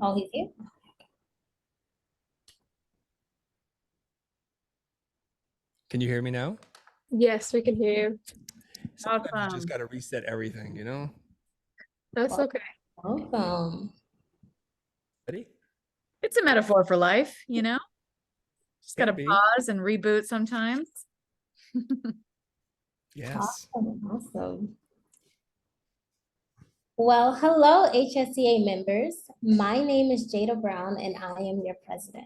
Oh, he's here? Can you hear me now? Yes, we can hear you. Sometimes you just Awesome. got to reset everything, you know? That's Wel- okay. Welcome. Ready? It's a metaphor for life, you know? Just got to Can be. pause and reboot sometimes. Yes. Awesome. Well, hello, HSCA members. My name is Jada Brown, and I am your president.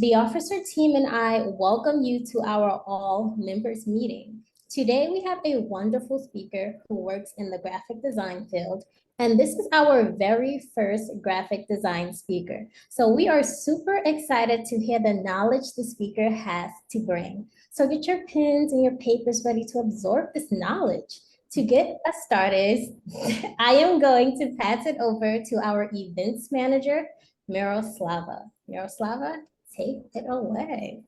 The officer team and I welcome you to our all members meeting. Today, we have a wonderful speaker who works in the graphic design field, and this is our very first graphic design speaker. So we are super excited to hear the knowledge the speaker has to bring. So get your pens and your papers ready to absorb this knowledge. To get us started, I am going to pass it over to our events manager, Miroslava. Miroslava, take it away.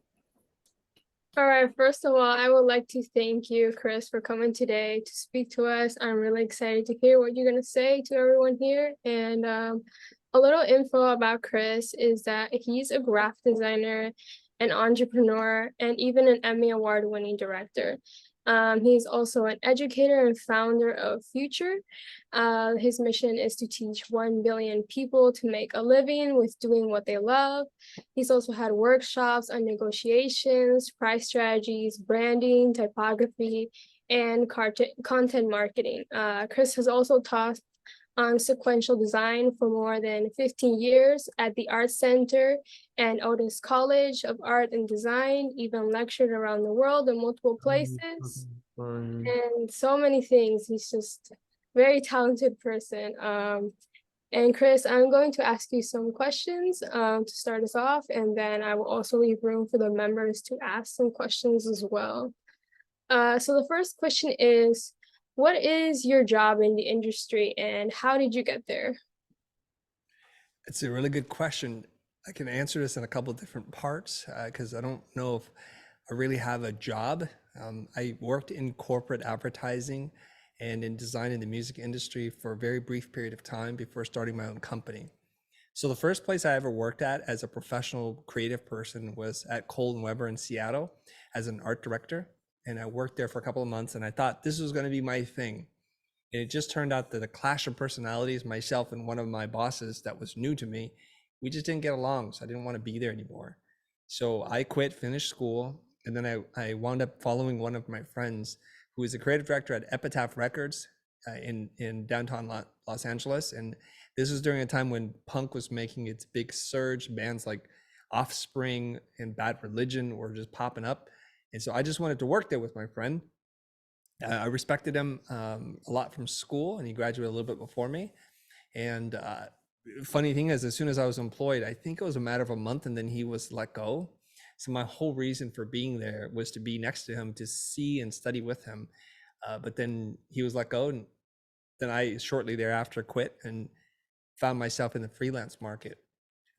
All right, first of all, I would like to thank you, Chris, for coming today to speak to us. I'm really excited to hear what you're going to say to everyone here. And a little info about Chris is that he's a graphic designer, an entrepreneur, and even an Emmy Award-winning director. He's also an educator and founder of Future. His mission is to teach 1 billion people to make a living with doing what they love. He's also had workshops on negotiations, price strategies, branding, typography, and content marketing. Chris has also taught on sequential design for more than 15 years at the Art Center and Otis College of Art and Design, even lectured around the world in multiple places, and so many things. He's just a very talented person. And Chris, I'm going to ask you some questions to start us off, and then I will also leave room for the members to ask some questions as well. So the first question is, what is your job in the industry and how did you get there? It's a really good question. I can answer this in a couple of different parts because I don't know if I really have a job. I worked in corporate advertising and in design in the music industry for a very brief period of time before starting my own company. So the first place I ever worked at as a professional creative person was at Cole and Weber in Seattle as an art director. And I worked there for a couple of months and I thought this was going to be my thing. And it just turned out that a clash of personalities, myself and one of my bosses that was new to me, we just didn't get along. So I didn't want to be there anymore. So I quit, finished school, and then I wound up following one of my friends who is a creative director at Epitaph Records in downtown Los Angeles. And this was during a time when punk was making its big surge. Bands like Offspring and Bad Religion were just popping up. And so I just wanted to work there with my friend. I respected him a lot from school, and he graduated a little bit before me. And funny thing is, as soon as I was employed, I think it was a matter of a month, and then he was let go. So my whole reason for being there was to be next to him, to see and study with him. But then he was let go, and then I shortly thereafter quit and found myself in the freelance market.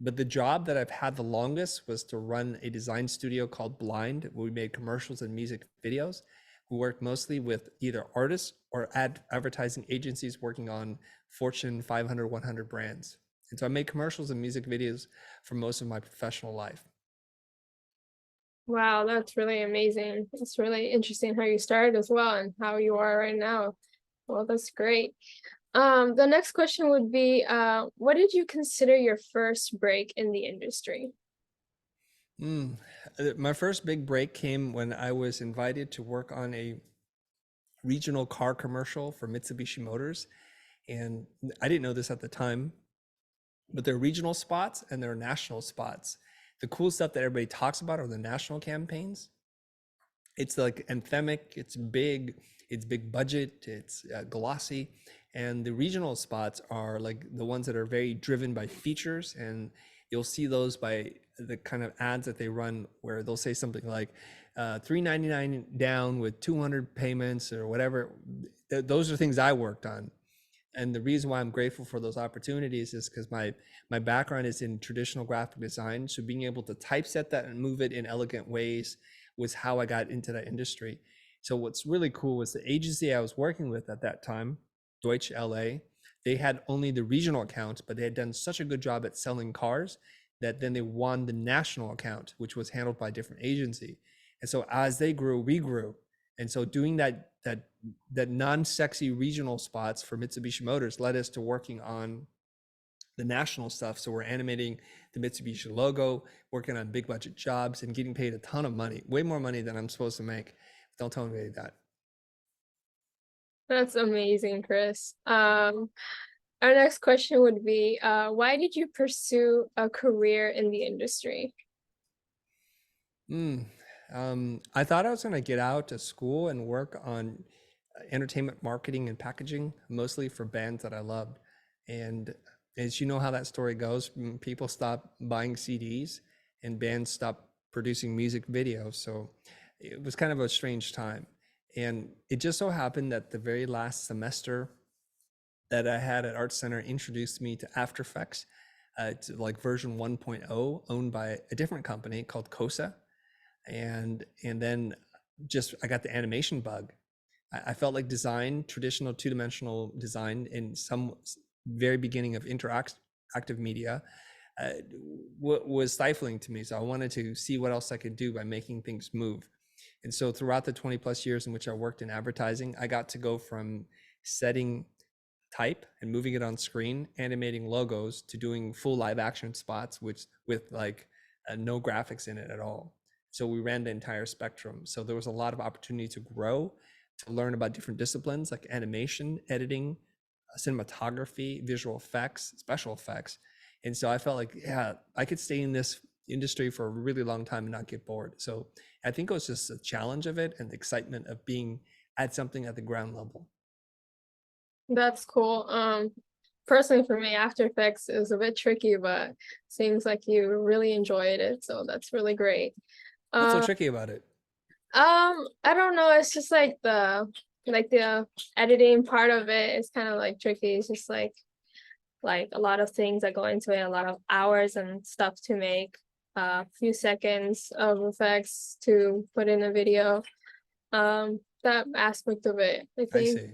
But the job that I've had the longest was to run a design studio called Blind, where we made commercials and music videos. We worked mostly with either artists or advertising agencies working on Fortune 500, 100 brands. And so I made commercials and music videos for most of my professional life. Wow, that's really amazing. It's really interesting how you started as well and how you are right now. Well, that's great. The next question would be, what did you consider your first break in the industry? My first big break came when I was invited to work on a regional car commercial for Mitsubishi Motors. And I didn't know this at the time, but there are regional spots and there are national spots. The cool stuff that everybody talks about are the national campaigns. It's like anthemic, it's big budget, it's glossy. And the regional spots are like the ones that are very driven by features. And you'll see those by the kind of ads that they run where they'll say something like $399 down with 200 payments or whatever. Those are things I worked on. And the reason why I'm grateful for those opportunities is because my background is in traditional graphic design. So being able to typeset that and move it in elegant ways was how I got into that industry. So what's really cool was the agency I was working with at that time, Deutsch LA, they had only the regional account, but they had done such a good job at selling cars that then they won the national account, which was handled by a different agency. And so as they grew, we grew. And so doing that non-sexy regional spots for Mitsubishi Motors led us to working on the national stuff. So we're animating the Mitsubishi logo, working on big budget jobs, and getting paid a ton of money, way more money than I'm supposed to make. Don't tell anybody that. That's amazing, Chris. Our next question would be, why did you pursue a career in the industry? I thought I was going to get out to school and work on entertainment marketing and packaging, mostly for bands that I loved. And as you know how that story goes, people stop buying CDs and bands stop producing music videos. So it was kind of a strange time. And it just so happened that the very last semester that I had at Art Center introduced me to After Effects, to like version 1.0, owned by a different company called Kosa. And then just I got the animation bug. I felt like design, traditional two-dimensional design in some very beginning of interactive media was stifling to me. So I wanted to see what else I could do by making things move. And so throughout the 20 plus years in which I worked in advertising, I got to go from setting type and moving it on screen, animating logos, to doing full live action spots, which with like no graphics in it at all. So we ran the entire spectrum. So there was a lot of opportunity to grow, to learn about different disciplines like animation, editing, cinematography, visual effects, special effects. And so I felt like, yeah, I could stay in this industry for a really long time and not get bored. So I think it was just a challenge of it and the excitement of being at something at the ground level. That's cool. Personally for me, After Effects is a bit tricky, but seems like you really enjoyed it, so that's really great. What's so tricky about it? I don't know. It's just like the editing part of it is kind of like tricky. It's just like a lot of things that go into it, a lot of hours and stuff to make, a few seconds of effects to put in a video. That aspect of it, I I think. see.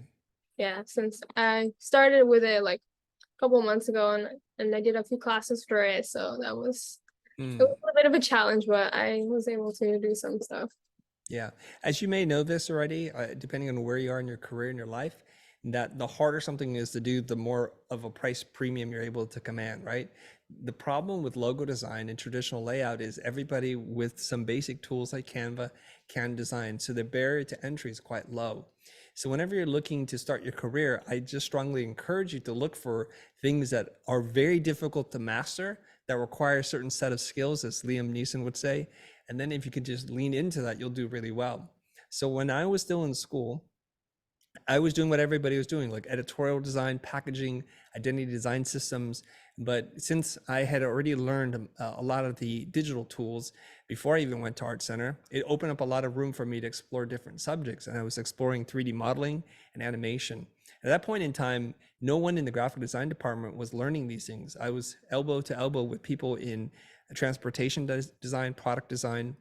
Yeah, since I started with it like a couple months ago, and I did a few classes for it, so that was it was a bit of a challenge, but I was able to do some stuff. Yeah, as you may know this already, depending on where you are in your career and your life, that the harder something is to do, the more of a price premium you're able to command, right? The problem with logo design and traditional layout is everybody with some basic tools like Canva can design, so the barrier to entry is quite low. So whenever you're looking to start your career, I just strongly encourage you to look for things that are very difficult to master, that require a certain set of skills, as Liam Neeson would say. And then if you could just lean into that, you'll do really well. So when I was still in school, I was doing what everybody was doing, like editorial design, packaging, identity design systems. But since I had already learned a lot of the digital tools before I even went to Art Center, it opened up a lot of room for me to explore different subjects. And I was exploring 3D modeling and animation. At that point in time, no one in the graphic design department was learning these things. I was elbow to elbow with people in transportation design, product design,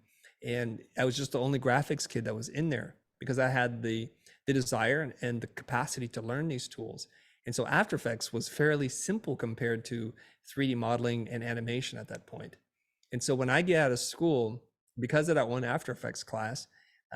and I was just the only graphics kid that was in there because I had the desire and the capacity to learn these tools. And so After Effects was fairly simple compared to 3D modeling and animation at that point. And so when I get out of school, because of that one After Effects class,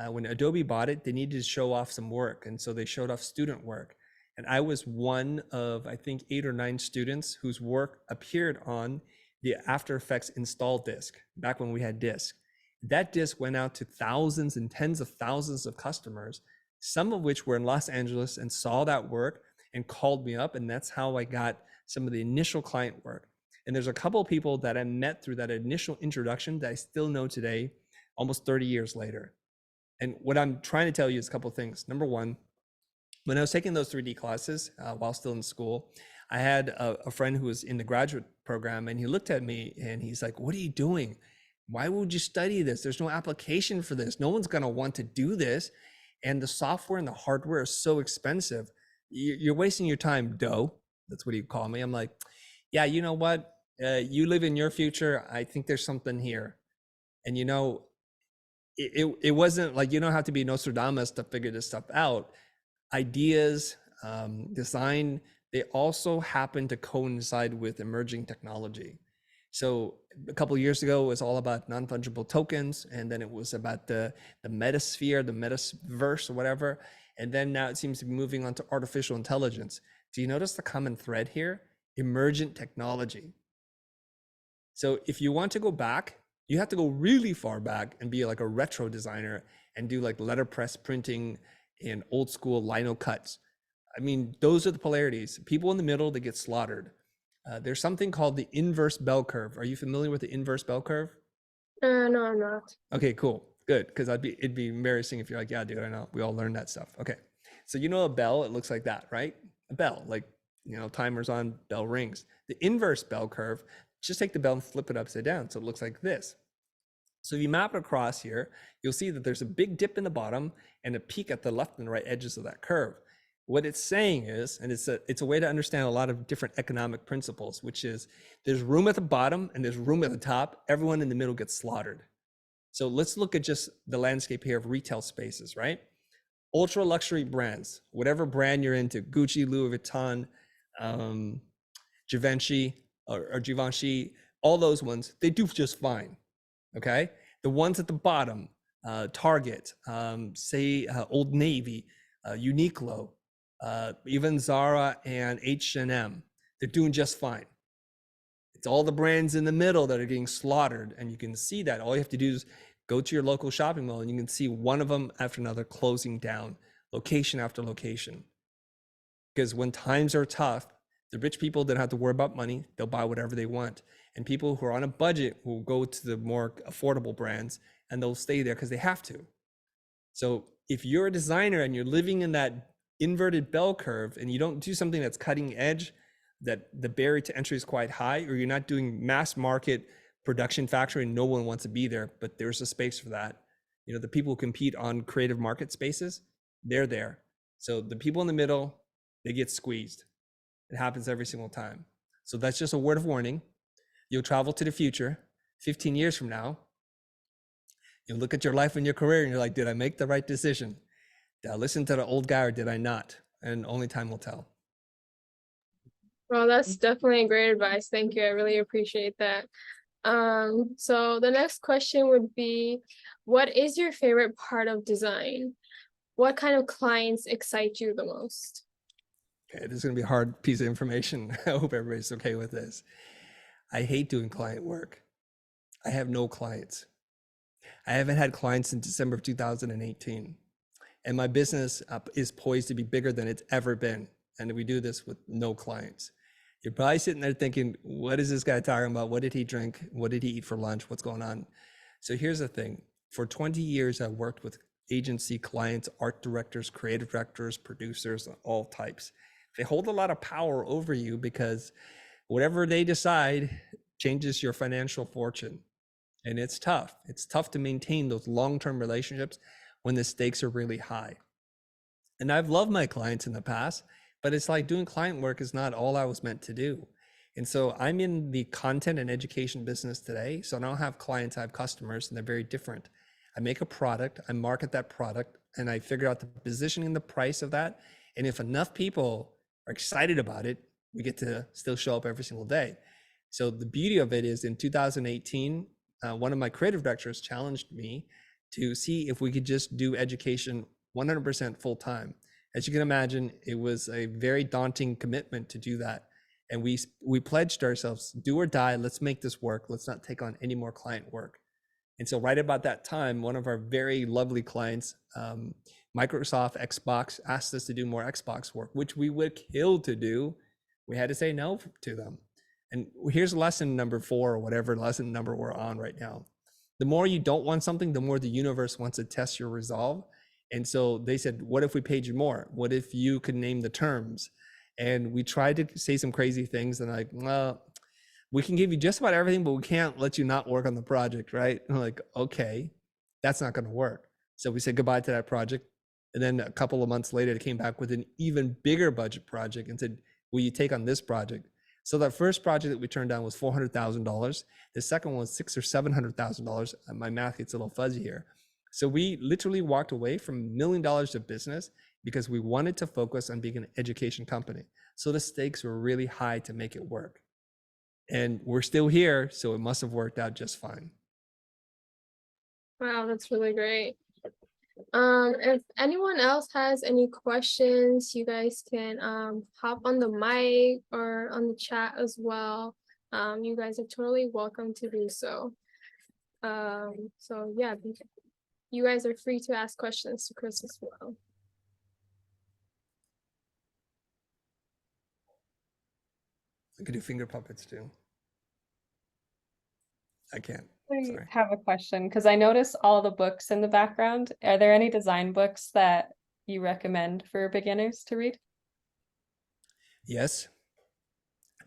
when Adobe bought it, they needed to show off some work. And so they showed off student work. And I was one of, I think, 8 or 9 students whose work appeared on the After Effects install disk, back when we had disk. That disk went out to thousands and tens of thousands of customers, some of which were in Los Angeles and saw that work and called me up. And that's how I got some of the initial client work. And there's a couple of people that I met through that initial introduction that I still know today, almost 30 years later. And what I'm trying to tell you is a couple of things. Number one, when I was taking those 3D classes while still in school, I had a friend who was in the graduate program, and he looked at me and he's like, "What are you doing? Why would you study this? There's no application for this. No one's going to want to do this. And the software and the hardware are so expensive. You're wasting your time, Doe." That's what he'd call me. I'm like, "Yeah, you know what? You live in your future. I think there's something here." And you know, it wasn't like you don't have to be Nostradamus to figure this stuff out. Ideas, design they also happen to coincide with emerging technology. So a couple of years ago, it was all about non-fungible tokens, and then it was about the metasphere, the metaverse, or whatever. And then now it seems to be moving on to artificial intelligence. Do you notice the common thread here? Emergent technology. So if you want to go back, you have to go really far back and be like a retro designer and do like letterpress printing and old school lino cuts. I mean, those are the polarities. People in the middle, they get slaughtered. There's something called the inverse bell curve. Are you familiar with the inverse bell curve? No, I'm not. Okay, cool, good. Because it'd be embarrassing if you're like, yeah, dude, I know. We all learned that stuff. Okay, so you know a bell, it looks like that, right? A bell, like, you know, timer's on, bell rings. The inverse bell curve, just take the bell and flip it upside down, so it looks like this. So if you map it across here, you'll see that there's a big dip in the bottom and a peak at the left and right edges of that curve. What it's saying is, and it's a way to understand a lot of different economic principles, which is there's room at the bottom and there's room at the top. Everyone in the middle gets slaughtered. So let's look at just the landscape here of retail spaces, right? Ultra luxury brands, whatever brand you're into, Gucci, Louis Vuitton, Givenchy, or Givenchy, all those ones, they do just fine, okay? The ones at the bottom, Target, say Old Navy, Uniqlo, even Zara and H&M, they're doing just fine. It's all the brands in the middle that are getting slaughtered, and you can see that. All you have to do is go to your local shopping mall and you can see one of them after another closing down, location after location. Because when times are tough, the rich people don't have to worry about money. They'll buy whatever they want. And people who are on a budget will go to the more affordable brands and they'll stay there because they have to. So if you're a designer and you're living in that inverted bell curve and you don't do something that's cutting edge, that the barrier to entry is quite high, or you're not doing mass market production factory and no one wants to be there, but there's a space for that. You know, the people who compete on creative market spaces, they're there. So the people in the middle, they get squeezed. It happens every single time. So that's just a word of warning. You'll travel to the future 15 years from now. You'll look at your life and your career and you're like, did I make the right decision? Did I listen to the old guy or did I not? And only time will tell. Well, that's definitely great advice. Thank you. I really appreciate that. So the next question would be, what is your favorite part of design? What kind of clients excite you the most? Okay, this is gonna be a hard piece of information. I hope everybody's okay with this. I hate doing client work. I have no clients. I haven't had clients since December of 2018. And my business is poised to be bigger than it's ever been. And we do this with no clients. You're probably sitting there thinking, what is this guy talking about? What did he drink? What did he eat for lunch? What's going on? So here's the thing. For 20 years, I worked with agency clients, art directors, creative directors, producers, all types. They hold a lot of power over you because whatever they decide changes your financial fortune. And it's tough. It's tough to maintain those long-term relationships when the stakes are really high. And I've loved my clients in the past, but it's like doing client work is not all I was meant to do. And so I'm in the content and education business today. So I don't have clients, I have customers, and they're very different. I make a product, I market that product, and I figure out the positioning, the price of that. And if enough people are excited about it, we get to still show up every single day. So the beauty of it is in 2018, one of my creative directors challenged me to see if we could just do education 100% full time. As you can imagine, it was a very daunting commitment to do that. And we pledged ourselves, do or die, let's make this work. Let's not take on any more client work. And so right about that time, one of our very lovely clients, Microsoft Xbox, asked us to do more Xbox work, which we would kill to do. We had to say no to them. And here's lesson number 4 or whatever lesson number we're on right now. The more you don't want something, the more the universe wants to test your resolve. And so they said, what if we paid you more? What if you could name the terms? And we tried to say some crazy things and like, well, we can give you just about everything, but we can't let you not work on the project, right? And we're like, okay, that's not gonna work. So we said goodbye to that project. And then a couple of months later, it came back with an even bigger budget project and said, will you take on this project? So that first project that we turned down was $400,000. The second one was $600,000 or $700,000. My math gets a little fuzzy here. So we literally walked away from $1 million of business because we wanted to focus on being an education company. So the stakes were really high to make it work. And we're still here, so it must have worked out just fine. Wow, that's really great. If anyone else has any questions, you guys can hop on the mic or on the chat as well. You guys are totally welcome to do so. So yeah, you guys are free to ask questions to Chris as well. I could do finger puppets too. I can't. I Sorry. have a question because I noticed all the books in the background. Are there any design books that you recommend for beginners to read? Yes.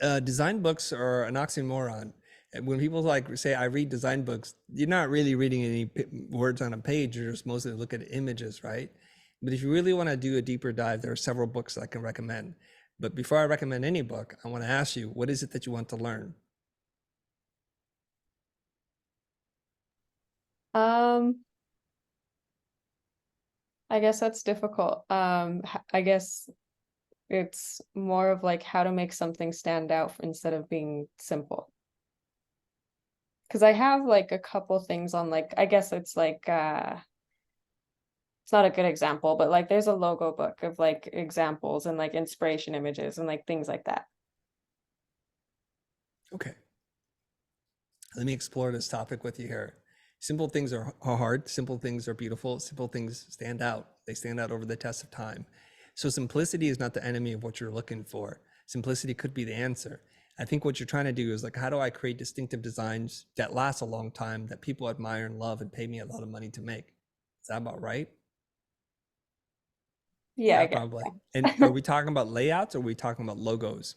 Design books are an oxymoron. And when people like say, I read design books, you're not really reading any words on a page. You're just mostly looking at images, right? But if you really want to do a deeper dive, there are several books I can recommend. But before I recommend any book, I want to ask you, what is it that you want to learn? I guess that's difficult. I guess it's more of like how to make something stand out instead of being simple. Because I have like a couple things on like, I guess it's like, it's not a good example, but like there's a logo book of like examples and like inspiration images and like things like that. Okay. Let me explore this topic with you here. Simple things are hard. Simple things are beautiful. Simple things stand out. They stand out over the test of time. So simplicity is not the enemy of what you're looking for. Simplicity could be the answer. I think what you're trying to do is like, how do I create distinctive designs that last a long time, that people admire and love and pay me a lot of money to make? Is that about right? Yeah, I guess. Probably. And are we talking about layouts or are we talking about logos?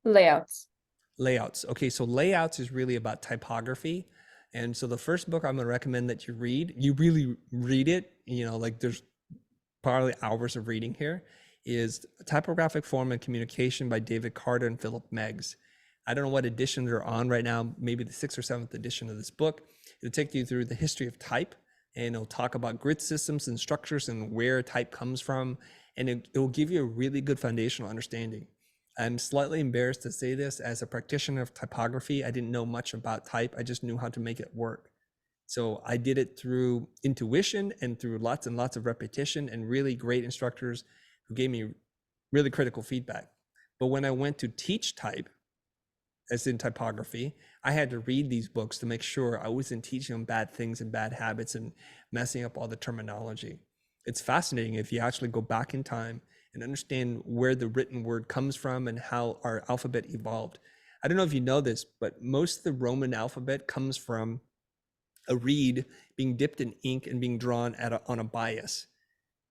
Layouts. Layouts. Okay, so layouts is really about typography. And so the first book I'm going to recommend that you read, you really read it, you know, like there's probably hours of reading here, is Typographic Form and Communication by David Carter and Philip Meggs. I don't know what edition they're on right now, maybe the 6th or 7th edition of this book. It'll take you through the history of type, and it'll talk about grid systems and structures and where type comes from, and it will give you a really good foundational understanding. I'm slightly embarrassed to say this. As a practitioner of typography, I didn't know much about type. I just knew how to make it work. So I did it through intuition and through lots and lots of repetition and really great instructors who gave me really critical feedback. But when I went to teach type, as in typography, I had to read these books to make sure I wasn't teaching them bad things and bad habits and messing up all the terminology. It's fascinating if you actually go back in time and understand where the written word comes from and how our alphabet evolved. I don't know if you know this, but most of the Roman alphabet comes from a reed being dipped in ink and being drawn on a bias,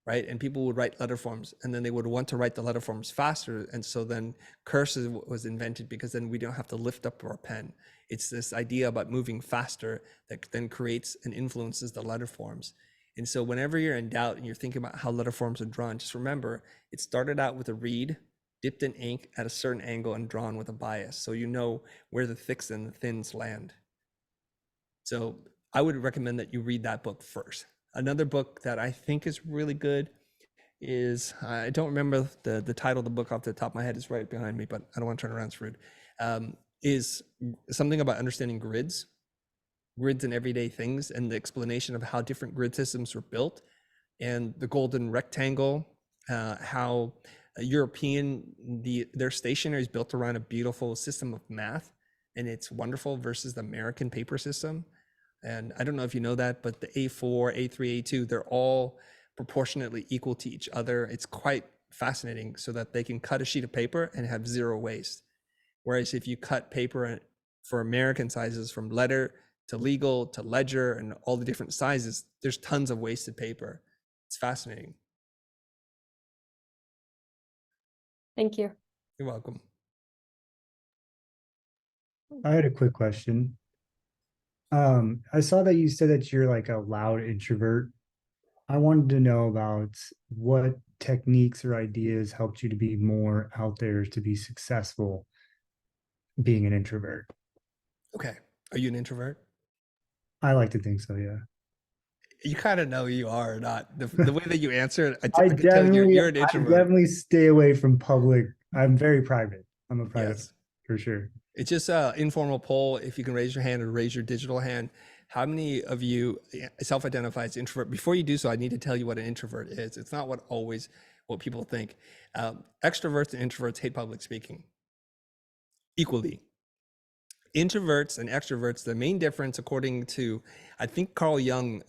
right? And people would write letter forms, and then they would want to write the letter forms faster. And so then cursive was invented, because then we don't have to lift up our pen. It's this idea about moving faster that then creates and influences the letter forms. And so whenever you're in doubt and you're thinking about how letter forms are drawn, just remember it started out with a reed dipped in ink at a certain angle and drawn with a bias. So you know where the thicks and the thins land. So I would recommend that you read that book first. Another book that I think is really good is, I don't remember the title of the book off the top of my head, it's right behind me, but I don't want to turn around, it's rude, is something about understanding grids and everyday things, and the explanation of how different grid systems were built, and the golden rectangle, how their stationery is built around a beautiful system of math, and it's wonderful, versus the American paper system. And I don't know if you know that, but the A4, A3, A2, they're all proportionately equal to each other. It's quite fascinating, so that they can cut a sheet of paper and have zero waste. Whereas if you cut paper for American sizes, from letter to legal to ledger and all the different sizes, there's tons of wasted paper. It's fascinating. Thank you. You're welcome. I had a quick question. I saw that you said that you're like a loud introvert. I wanted to know about what techniques or ideas helped you to be more out there to be successful being an introvert. Okay. Are you an introvert? I like to think so, yeah. You kind of know you are or not. The way that you answer it, I I can tell you're an I introvert. definitely stay away from public I'm very private. I'm a private Yes. for sure. It's just an informal poll. If you can raise your hand or raise your digital hand, how many of you self-identify as introvert? Before you do so, I need to tell you what an introvert is. It's not what people think. Extroverts and introverts hate public speaking equally. Introverts and extroverts, the main difference, according to, I think Carl Jung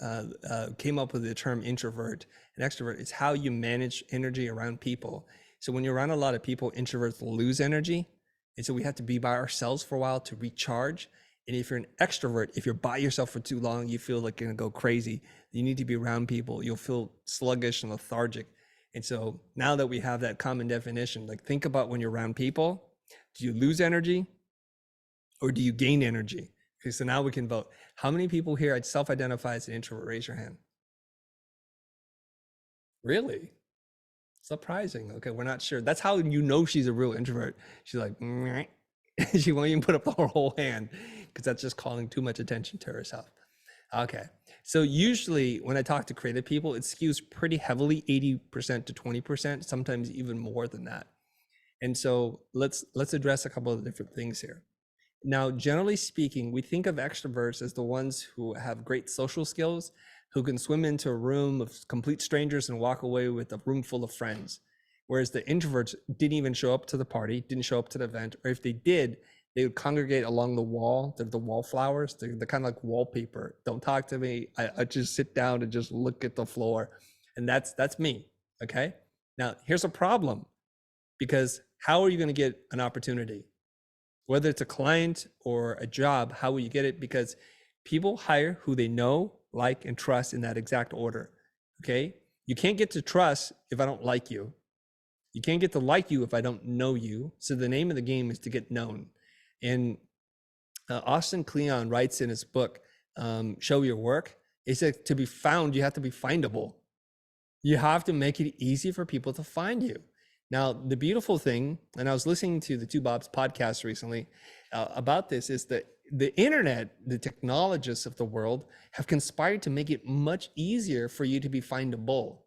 came up with the term introvert and extrovert, is how you manage energy around people. So when you're around a lot of people, introverts lose energy. And so we have to be by ourselves for a while to recharge. And if you're an extrovert, if you're by yourself for too long, you feel like you're gonna go crazy. You need to be around people. You'll feel sluggish and lethargic. And so now that we have that common definition, like think about when you're around people, do you lose energy or do you gain energy? Okay, so now we can vote. How many people here self-identify as an introvert? Raise your hand. Really? Surprising. Okay, we're not sure. That's how you know she's a real introvert. She's like, "Meh." She won't even put up her whole hand because that's just calling too much attention to herself. Okay, so usually when I talk to creative people, it skews pretty heavily, 80% to 20%, sometimes even more than that. And so let's address a couple of different things here. Now, generally speaking, we think of extroverts as the ones who have great social skills, who can swim into a room of complete strangers and walk away with a room full of friends. Whereas the introverts didn't even show up to the party, didn't show up to the event, or if they did, they would congregate along the wall. They're the wallflowers. They're kind of like wallpaper. Don't talk to me. I just sit down and just look at the floor. And that's me, okay? Now, here's a problem, because how are you gonna get an opportunity? Whether it's a client or a job, how will you get it? Because people hire who they know, like, and trust in that exact order, okay? You can't get to trust if I don't like you. You can't get to like you if I don't know you. So the name of the game is to get known. And Austin Kleon writes in his book, Show Your Work, he said to be found, you have to be findable. You have to make it easy for people to find you. Now, the beautiful thing, and I was listening to the Two Bobs podcast recently about this, is that the internet, the technologists of the world have conspired to make it much easier for you to be findable.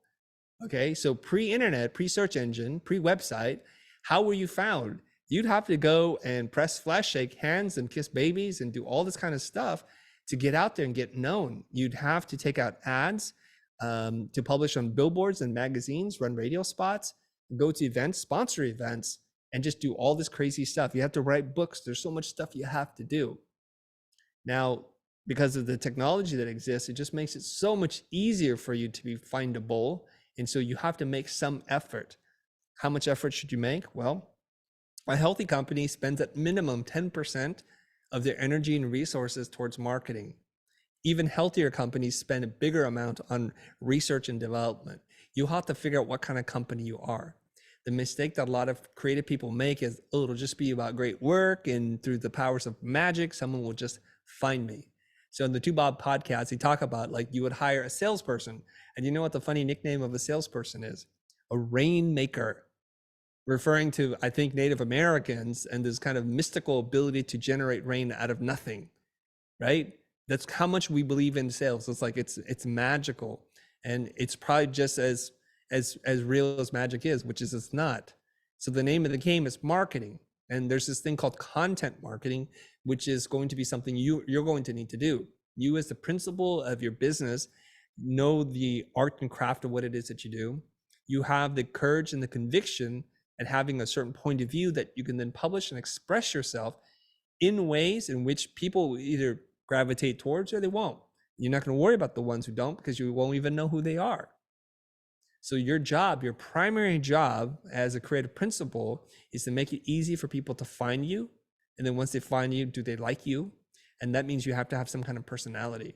Okay, so pre-internet, pre-search engine, pre-website, how were you found? You'd have to go and press flash, shake hands, and kiss babies and do all this kind of stuff to get out there and get known. You'd have to take out ads to publish on billboards and magazines, run radio spots, go to events, sponsor events, and just do all this crazy stuff. You have to write books. There's so much stuff you have to do. Now, because of the technology that exists, it just makes it so much easier for you to be findable. And so you have to make some effort. How much effort should you make? Well, a healthy company spends at minimum 10% of their energy and resources towards marketing. Even healthier companies spend a bigger amount on research and development. You'll have to figure out what kind of company you are. The mistake that a lot of creative people make is, oh, it'll just be about great work, and through the powers of magic, someone will just find me. So in the Two Bob podcast, he talk about, like, you would hire a salesperson, and you know what the funny nickname of a salesperson is? A rainmaker, referring to, I think, Native Americans and this kind of mystical ability to generate rain out of nothing, right? That's how much we believe in sales. It's like it's magical, and it's probably just as real as magic is, which is it's not. So the name of the game is marketing, and there's this thing called content marketing, which is going to be something you're going to need to do. You, as the principal of your business, know the art and craft of what it is that you do. You have the courage and the conviction at having a certain point of view that you can then publish and express yourself in ways in which people will either gravitate towards or they won't. You're not going to worry about the ones who don't, because you won't even know who they are. So your job, your primary job as a creative principal, is to make it easy for people to find you. And then once they find you, do they like you? And that means you have to have some kind of personality.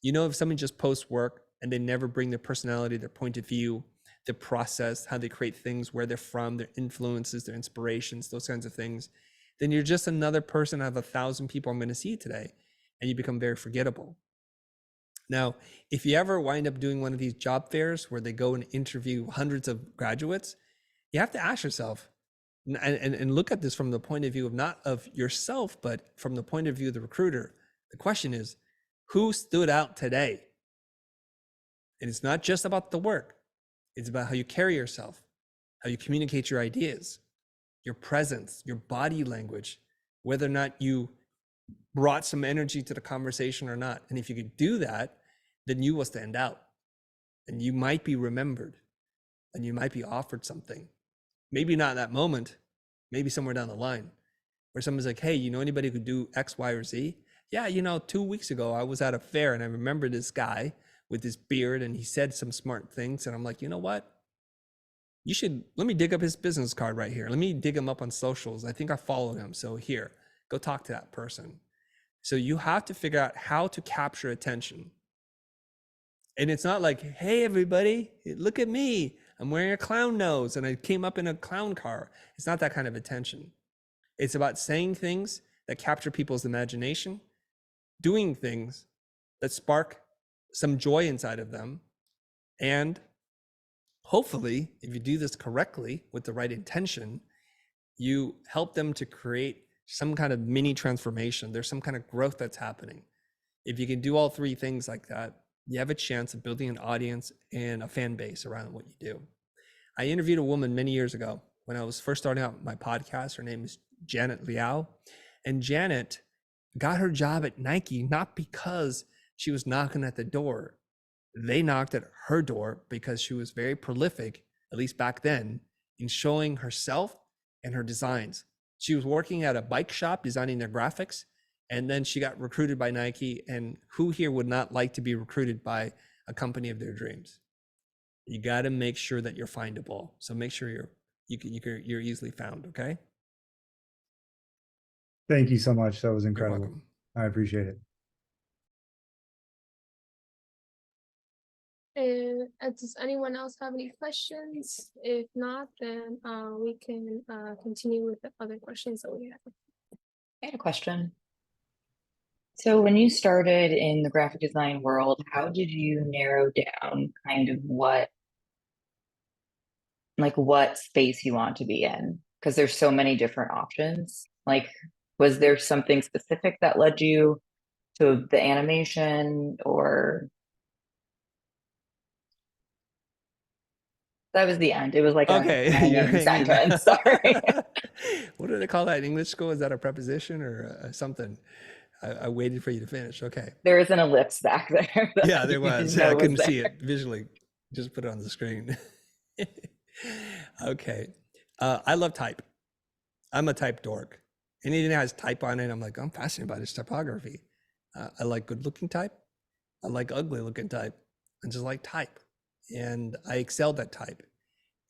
You know, if somebody just posts work and they never bring their personality, their point of view, their process, how they create things, where they're from, their influences, their inspirations, those kinds of things, then you're just another person out of 1,000 people I'm going to see today, and you become very forgettable. Now, if you ever wind up doing one of these job fairs where they go and interview hundreds of graduates, you have to ask yourself, and look at this from the point of view of not of yourself, but from the point of view of the recruiter. The question is, who stood out today? And it's not just about the work. It's about how you carry yourself, how you communicate your ideas, your presence, your body language, whether or not you brought some energy to the conversation or not. And if you could do that, then you will stand out and you might be remembered and you might be offered something. Maybe not in that moment, maybe somewhere down the line where someone's like, hey, you know anybody who could do X, Y, or Z? Yeah, 2 weeks ago, I was at a fair and I remember this guy with his beard and he said some smart things. And I'm like, you know what? Let me dig up his business card right here. Let me dig him up on socials. I think I followed him. So here, go talk to that person. So you have to figure out how to capture attention. And it's not like, hey, everybody, look at me. I'm wearing a clown nose and I came up in a clown car. It's not that kind of attention. It's about saying things that capture people's imagination, doing things that spark some joy inside of them. And hopefully, if you do this correctly with the right intention, you help them to create some kind of mini transformation. There's some kind of growth that's happening. If you can do all three things like that, you have a chance of building an audience and a fan base around what you do. I interviewed a woman many years ago when I was first starting out my podcast. Her name is Janet Liao. And Janet got her job at Nike, not because she was knocking at the door. They knocked at her door because she was very prolific, at least back then, in showing herself and her designs. She was working at a bike shop designing their graphics, and then she got recruited by Nike. And who here would not like to be recruited by a company of their dreams? You got to make sure that you're findable. So make sure you're easily found. Okay. Thank you so much. That was You're incredible. welcome. I appreciate it. And does anyone else have any questions? If not, then we can continue with the other questions that we have. I had a question. So when you started in the graphic design world, how did you narrow down kind of what space you want to be in? Because there's so many different options. Like, was there something specific that led you to the animation, or that was the end? It was like Okay. a hanging sentence. Sorry. What do they call that in English school? Is that a preposition or something? I waited for you to finish. Okay. There is an ellipse back there. that Yeah, I there didn't was. know Yeah, I couldn't see there. it visually. Just put it on the screen. Okay. I love type. I'm a type dork. Anything that has type on it, I'm like, I'm fascinated by this typography. I like good looking type. I like ugly looking type. I just like type. And I excelled at type.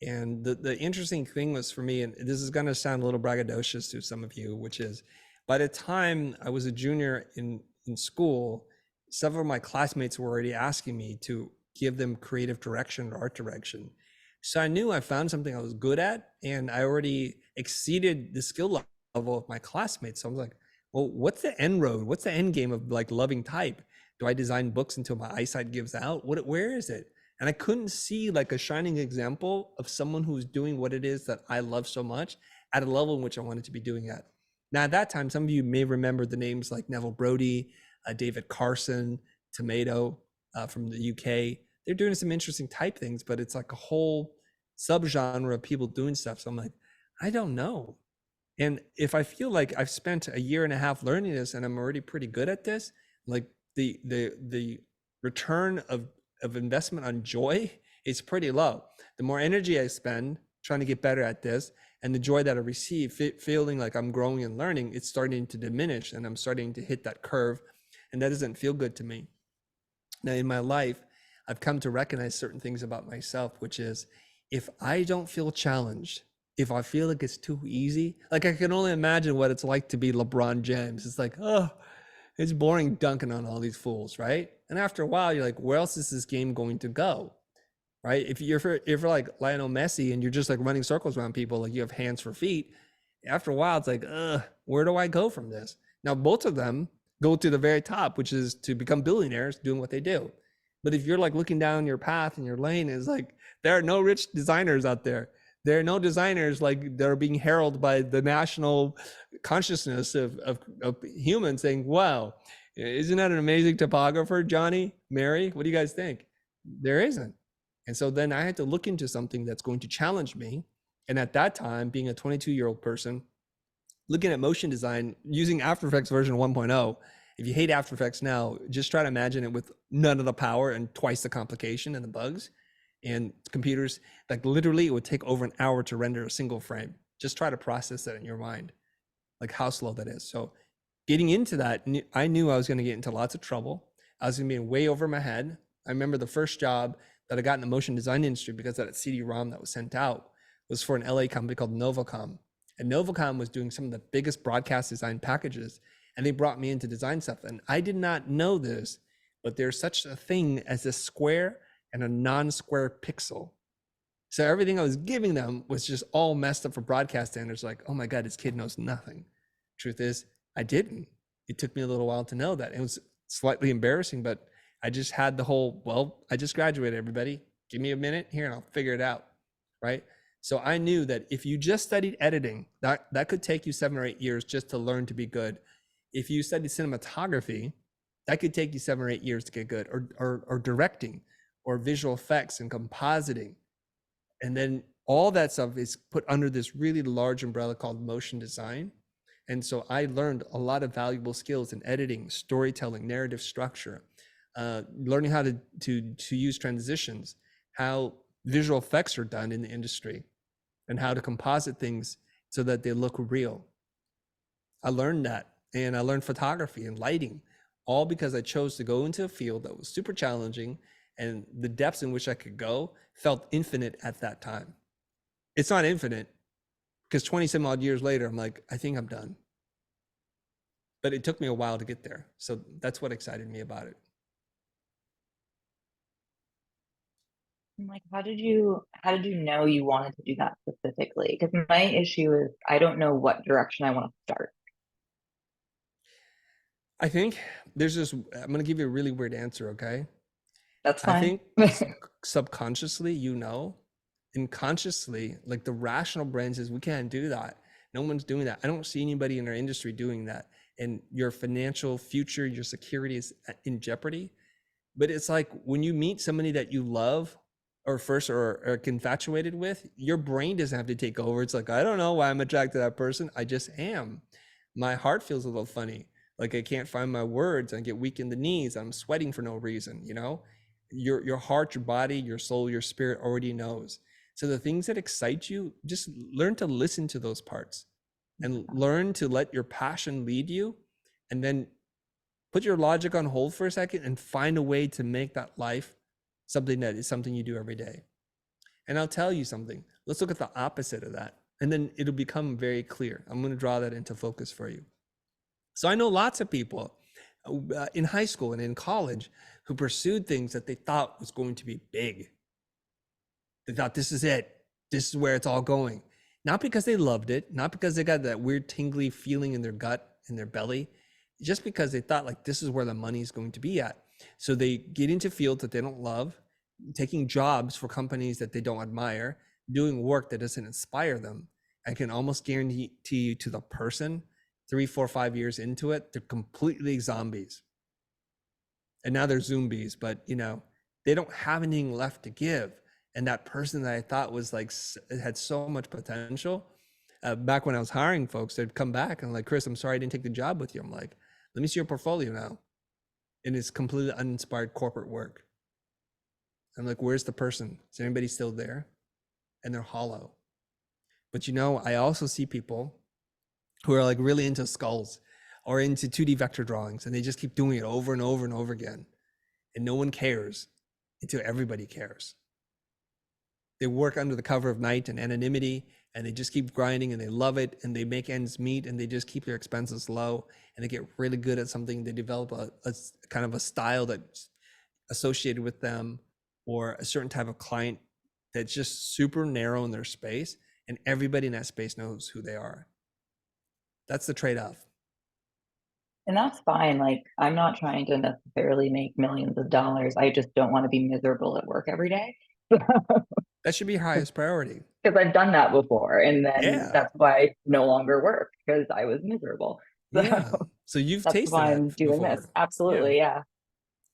And the interesting thing was for me, and this is going to sound a little braggadocious to some of you, which is by the time I was a junior in school, several of my classmates were already asking me to give them creative direction or art direction. So I knew I found something I was good at, and I already exceeded the skill level of my classmates. So I was like, well, what's the end road? What's the end game of like loving type? Do I design books until my eyesight gives out? Where is it? And I couldn't see like a shining example of someone who's doing what it is that I love so much at a level in which I wanted to be doing at. Now, at that time, some of you may remember the names like Neville Brody, David Carson, Tomato from the UK. They're doing some interesting type things, but it's like a whole subgenre of people doing stuff. So I'm like, I don't know. And if I feel like I've spent a year and a half learning this and I'm already pretty good at this, like the return of investment on joy is pretty low. The more energy I spend trying to get better at this, and the joy that I receive, feeling like I'm growing and learning, it's starting to diminish, and I'm starting to hit that curve, and that doesn't feel good to me. Now, in my life, I've come to recognize certain things about myself, which is if I don't feel challenged, if I feel like it's too easy, like I can only imagine what it's like to be LeBron James. It's like, oh, it's boring dunking on all these fools, right? And after a while, you're like, where else is this game going to go, right? If you're like Lionel Messi and you're just like running circles around people, like you have hands for feet, after a while, it's like, where do I go from this? Now, both of them go to the very top, which is to become billionaires doing what they do. But if you're like looking down your path and your lane is like, there are no rich designers out there. There are no designers like that are being heralded by the national consciousness of humans saying, wow, isn't that an amazing topographer, Johnny, Mary? What do you guys think? There isn't. And so then I had to look into something that's going to challenge me And at that time, being a 22-year-old person, looking at motion design using After Effects version 1.0, if you hate After Effects now, just try to imagine it with none of the power and twice the complication and the bugs and computers. Like literally, it would take over an hour to render a single frame. Just try to process that in your mind, like how slow that is. So getting into that, I knew I was going to get into lots of trouble. I was going to be way over my head. I remember the first job that I got in the motion design industry, because that CD-ROM that was sent out was for an LA company called Novacom. And Novacom was doing some of the biggest broadcast design packages, and they brought me in to design stuff. And I did not know this, but there's such a thing as a square and a non-square pixel. So everything I was giving them was just all messed up for broadcast standards. Like, oh my God, this kid knows nothing. Truth is, I didn't. It took me a little while to know that. It was slightly embarrassing, but I just had the whole, well, I just graduated, everybody. Give me a minute here and I'll figure it out, right? So I knew that if you just studied editing, that could take you 7 or 8 years just to learn to be good. If you studied cinematography, that could take you 7 or 8 years to get good, or directing, or visual effects and compositing. And then all that stuff is put under this really large umbrella called motion design. And so I learned a lot of valuable skills in editing, storytelling, narrative structure, learning how to use transitions, how visual effects are done in the industry, and how to composite things so that they look real. I learned that, and I learned photography and lighting, all because I chose to go into a field that was super challenging, and the depths in which I could go felt infinite at that time. It's not infinite, because 20 some odd years later, I'm like, I think I'm done. But it took me a while to get there. So that's what excited me about it. Like, how did you know you wanted to do that specifically? Because my issue is I don't know what direction I want to start. I think there's this, I'm going to give you a really weird answer, okay? That's I fine. think subconsciously, and consciously, like the rational brain says, we can't do that. No one's doing that. I don't see anybody in our industry doing that. And your financial future, your security is in jeopardy. But it's like when you meet somebody that you love or are infatuated with, your brain doesn't have to take over. It's like, I don't know why I'm attracted to that person. I just am. My heart feels a little funny. Like I can't find my words. I get weak in the knees. I'm sweating for no reason, you know? Your heart, your body, your soul, your spirit already knows. So the things that excite you, just learn to listen to those parts and learn to let your passion lead you, and then put your logic on hold for a second and find a way to make that life something that is something you do every day. And I'll tell you something. Let's look at the opposite of that, and then it'll become very clear. I'm going to draw that into focus for you. So I know lots of people in high school and in college who pursued things that they thought was going to be big. They thought, this is it. This is where it's all going. Not because they loved it, not because they got that weird tingly feeling in their gut, in their belly, just because they thought like this is where the money is going to be at. So they get into fields that they don't love, taking jobs for companies that they don't admire, doing work that doesn't inspire them. I can almost guarantee you to the person, 3, 4, 5 years into it, they're completely zombies. And now they're zombies, but you know, they don't have anything left to give. And that person that I thought was like, had so much potential, back when I was hiring folks, they'd come back and like, Chris, I'm sorry I didn't take the job with you. I'm like, let me see your portfolio now. And it's completely uninspired corporate work. I'm like, where's the person? Is anybody still there? And they're hollow. But you know, I also see people who are like really into skulls or into 2D vector drawings, and they just keep doing it over and over and over again. And no one cares until everybody cares. They work under the cover of night and anonymity, and they just keep grinding, and they love it, and they make ends meet, and they just keep their expenses low, and they get really good at something. They develop a kind of a style that's associated with them, or a certain type of client that's just super narrow in their space, and everybody in that space knows who they are. That's the trade-off. And that's fine. Like, I'm not trying to necessarily make millions of dollars. I just don't want to be miserable at work every day. That should be your highest priority. Because I've done that before, and then Yeah. that's why I no longer work, because I was miserable. So Yeah. So you've that's tasted why that I'm doing before. this. Absolutely, yeah.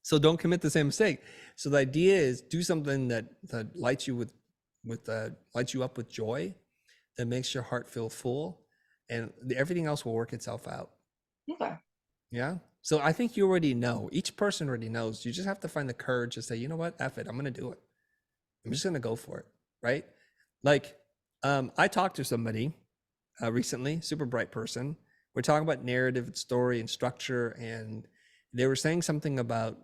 So don't commit the same mistake. So the idea is do something that lights you lights you up with joy, that makes your heart feel full, and everything else will work itself out. Okay. Yeah. So I think you already know. Each person already knows. You just have to find the courage to say, you know what, F it, I'm going to do it. I'm just going to go for it. Right. Like, I talked to somebody recently, super bright person. We're talking about narrative and story and structure. And they were saying something about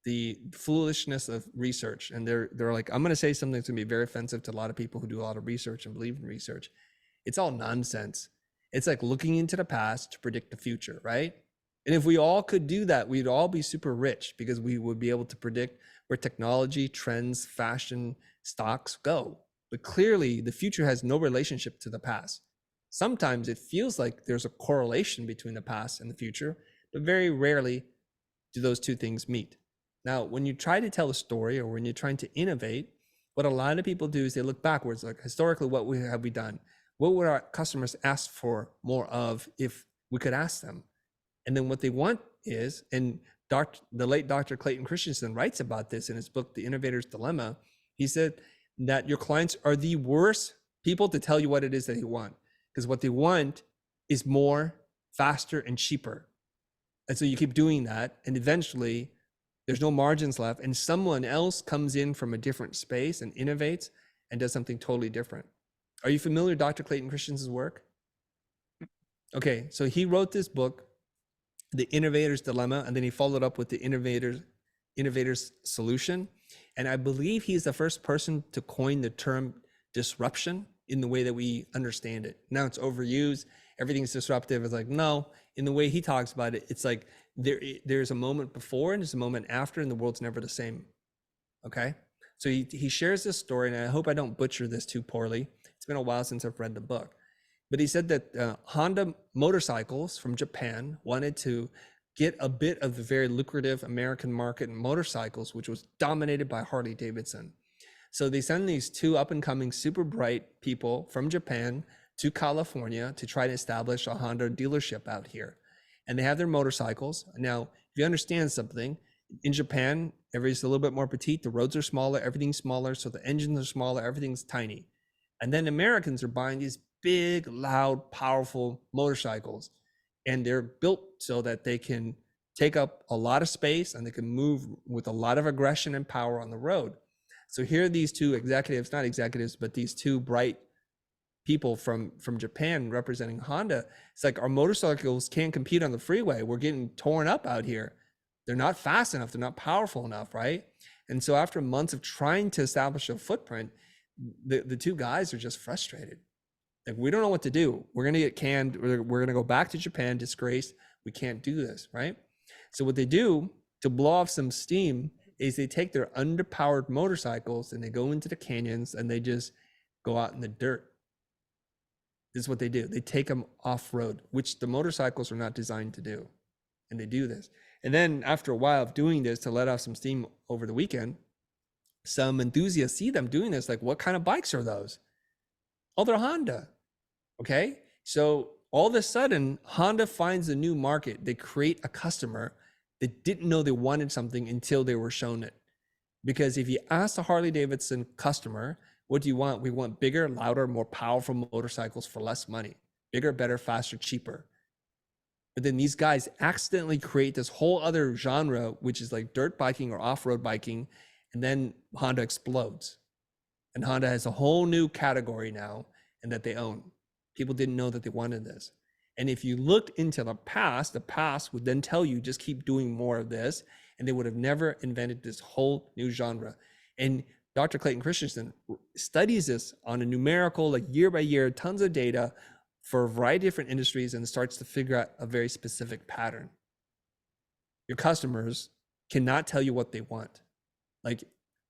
the foolishness of research. And they're like, I'm going to say something that's going to be very offensive to a lot of people who do a lot of research and believe in research. It's all nonsense. It's like looking into the past to predict the future, right? And if we all could do that, we'd all be super rich because we would be able to predict where technology, trends, fashion, stocks go. But clearly, the future has no relationship to the past. Sometimes it feels like there's a correlation between the past and the future, but very rarely do those two things meet. Now, when you try to tell a story or when you're trying to innovate, what a lot of people do is they look backwards, like historically, what have we done? What would our customers ask for more of if we could ask them? And then what they want is, and the late Dr. Clayton Christensen writes about this in his book, The Innovator's Dilemma. He said that your clients are the worst people to tell you what it is that they want, because what they want is more, faster, and cheaper. And so you keep doing that, and eventually there's no margins left, and someone else comes in from a different space and innovates and does something totally different. Are you familiar with Dr. Clayton Christensen's work? Okay, so he wrote this book, The Innovator's Dilemma, and then he followed up with the Innovator's Solution. And I believe he's the first person to coin the term disruption in the way that we understand it. Now it's overused, everything's disruptive. It's like, no, in the way he talks about it, it's like there's a moment before and there's a moment after, and the world's never the same. Okay? So he shares this story, and I hope I don't butcher this too poorly. It's been a while since I've read the book. But he said that Honda motorcycles from Japan wanted to get a bit of the very lucrative American market in motorcycles, which was dominated by Harley Davidson. So they send these two up-and-coming, super bright people from Japan to California to try to establish a Honda dealership out here. And they have their motorcycles. Now, if you understand something, in Japan, everybody's a little bit more petite. The roads are smaller, everything's smaller, so the engines are smaller, everything's tiny. And then Americans are buying these big, loud, powerful motorcycles. And they're built so that they can take up a lot of space and they can move with a lot of aggression and power on the road. So here are these two executives, not executives, but these two bright people from Japan representing Honda. It's like, our motorcycles can't compete on the freeway. We're getting torn up out here. They're not fast enough. They're not powerful enough, right? And so after months of trying to establish a footprint, the two guys are just frustrated. Like, we don't know what to do. We're going to get canned. We're going to go back to Japan, disgraced. We can't do this, right? So what they do to blow off some steam is they take their underpowered motorcycles and they go into the canyons and they just go out in the dirt. This is what they do. They take them off-road, which the motorcycles are not designed to do. And they do this. And then after a while of doing this to let off some steam over the weekend, some enthusiasts see them doing this, like, what kind of bikes are those? Oh, they're Honda. Okay. So all of a sudden, Honda finds a new market. They create a customer that didn't know they wanted something until they were shown it. Because if you ask the Harley Davidson customer, what do you want? We want bigger, louder, more powerful motorcycles for less money. Bigger, better, faster, cheaper. But then these guys accidentally create this whole other genre, which is like dirt biking or off-road biking. And then Honda explodes. And Honda has a whole new category now and that they own. People didn't know that they wanted this. And if you looked into the past would then tell you, just keep doing more of this. And they would have never invented this whole new genre. And Dr. Clayton Christensen studies this on a numerical, like year by year, tons of data for a variety of different industries, and starts to figure out a very specific pattern. Your customers cannot tell you what they want. Like,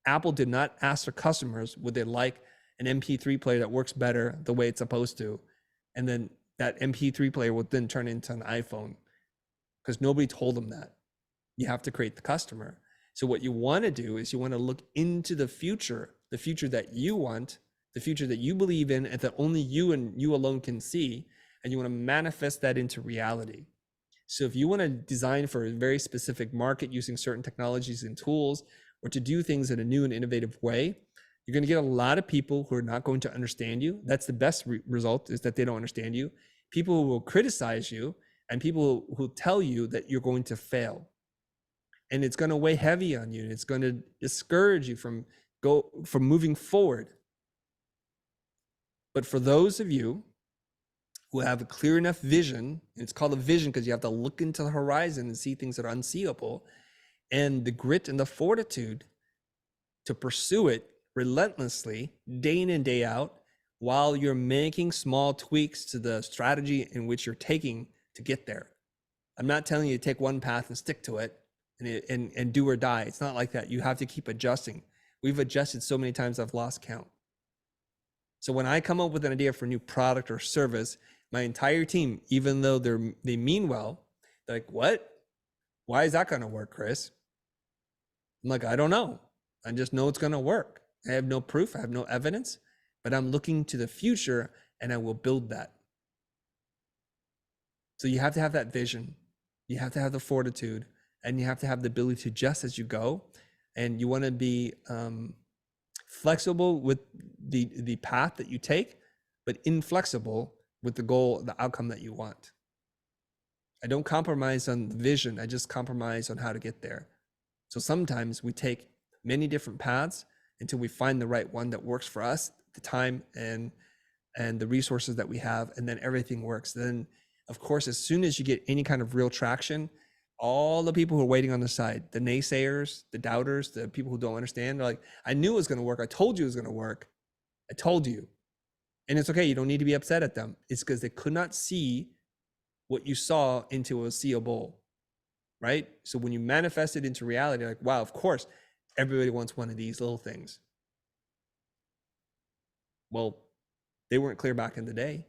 Apple did not ask their customers, would they like an MP3 player that works better the way it's supposed to? And then that MP3 player would then turn into an iPhone, because nobody told them that. You have to create the customer. So what you want to do is you want to look into the future that you want, the future that you believe in, and that only you and you alone can see, and you want to manifest that into reality. So if you want to design for a very specific market using certain technologies and tools, or to do things in a new and innovative way, You're going to get a lot of people who are not going to understand you. That's the best result, is that they don't understand you. People who will criticize you, and people who tell you that you're going to fail. And it's going to weigh heavy on you, and it's going to discourage you from moving forward. But for those of you who have a clear enough vision, and it's called a vision because you have to look into the horizon and see things that are unseeable, and the grit and the fortitude to pursue it relentlessly, day in and day out, while you're making small tweaks to the strategy in which you're taking to get there. I'm not telling you to take one path and stick to it and do or die. It's not like that. You have to keep adjusting. We've adjusted so many times I've lost count. So when I come up with an idea for a new product or service, my entire team, even though they mean well, they're like, what? Why is that going to work, Chris? I'm like, I don't know. I just know it's going to work. I have no proof. I have no evidence, but I'm looking to the future and I will build that. So you have to have that vision. You have to have the fortitude, and you have to have the ability to adjust as you go. And you want to be flexible with the path that you take, but inflexible with the goal, the outcome that you want. I don't compromise on the vision. I just compromise on how to get there. So sometimes we take many different paths until we find the right one that works for us, the time and the resources that we have, and then everything works. Then, of course, as soon as you get any kind of real traction, all the people who are waiting on the side, the naysayers, the doubters, the people who don't understand, they're like, I knew it was going to work. I told you it was going to work. I told you. And it's okay. You don't need to be upset at them. It's because they could not see what you saw into a seeable, right? So when you manifest it into reality, like, wow, of course, everybody wants one of these little things. Well, they weren't clear back in the day.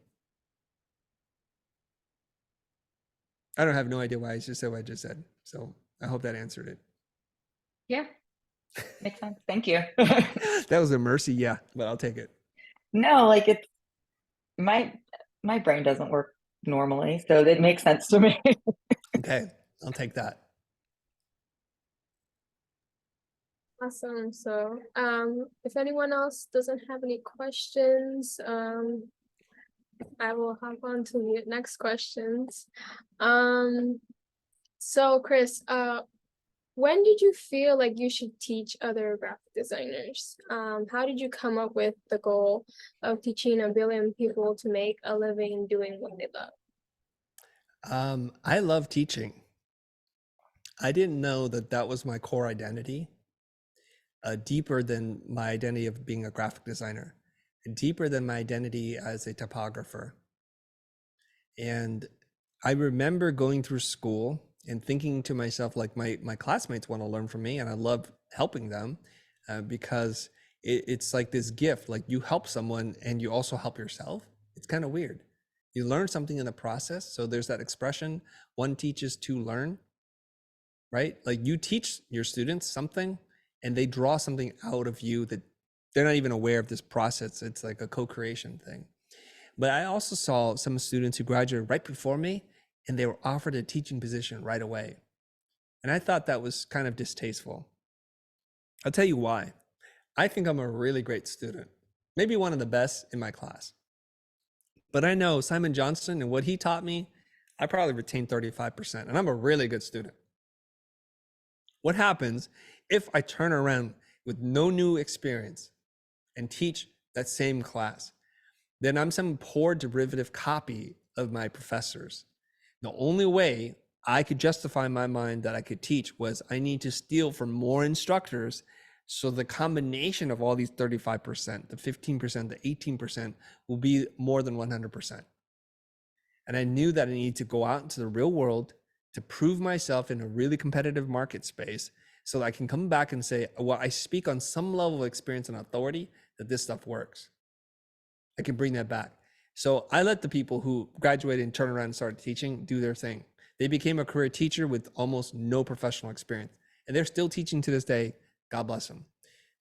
I don't have no idea why I just said what I just said. So I hope that answered it. Yeah, makes sense. Thank you. That was a mercy, yeah, but I'll take it. No, like it's my brain doesn't work normally, so it makes sense to me. Okay, I'll take that. Awesome. So, if anyone else doesn't have any questions, I will hop on to the next questions. So Chris, when did you feel like you should teach other graphic designers? How did you come up with the goal of teaching 1 billion people to make a living doing what they love? I love teaching. I didn't know that was my core identity, deeper than my identity of being a graphic designer, deeper than my identity as a typographer. And I remember going through school and thinking to myself, like, my classmates want to learn from me, and I love helping them because it's like this gift. Like, you help someone and you also help yourself. It's kind of weird. You learn something in the process. So there's that expression, one teaches, two learn, right? Like, you teach your students something and they draw something out of you that they're not even aware of this process. It's like a co-creation thing. But I also saw some students who graduated right before me, and they were offered a teaching position right away. And I thought that was kind of distasteful. I'll tell you why. I think I'm a really great student, maybe one of the best in my class. But I know Simon Johnson and what he taught me, I probably retained 35%, and I'm a really good student. What happens if I turn around with no new experience and teach that same class? Then I'm some poor derivative copy of my professors. The only way I could justify in my mind that I could teach was I need to steal from more instructors. So the combination of all these 35%, the 15%, the 18% will be more than 100%. And I knew that I needed to go out into the real world to prove myself in a really competitive market space so that I can come back and say, well, I speak on some level of experience and authority that this stuff works. I can bring that back. So I let the people who graduated and turned around and started teaching do their thing. They became a career teacher with almost no professional experience, and they're still teaching to this day. God bless them.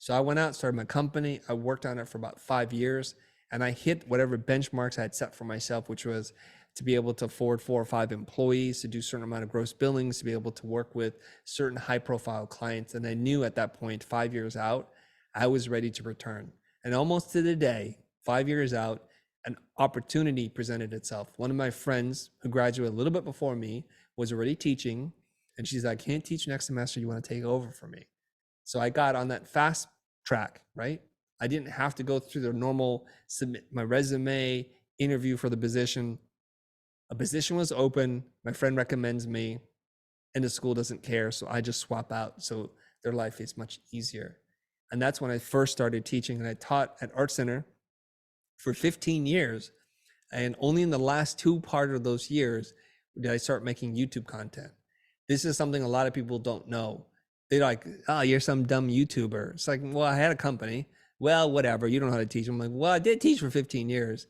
So I went out, started my company. I worked on it for about 5 years, and I hit whatever benchmarks I had set for myself, which was to be able to afford 4 or 5 employees, to do a certain amount of gross billings, to be able to work with certain high profile clients. And I knew at that point, 5 years out, I was ready to return. And almost to the day, 5 years out, an opportunity presented itself. One of my friends who graduated a little bit before me was already teaching, and she's like, I can't teach next semester. You want to take over for me? So I got on that fast track, right? I didn't have to go through the normal submit my resume, interview for the position. A position was open. My friend recommends me, and the school doesn't care. So I just swap out. So their life is much easier. And that's when I first started teaching, and I taught at Art Center for 15 years. And only in the last two part of those years did I start making YouTube content. This is something a lot of people don't know. They're like, oh, you're some dumb YouTuber. It's like, well, I had a company. Well, whatever, you don't know how to teach. I'm like, well, I did teach for 15 years.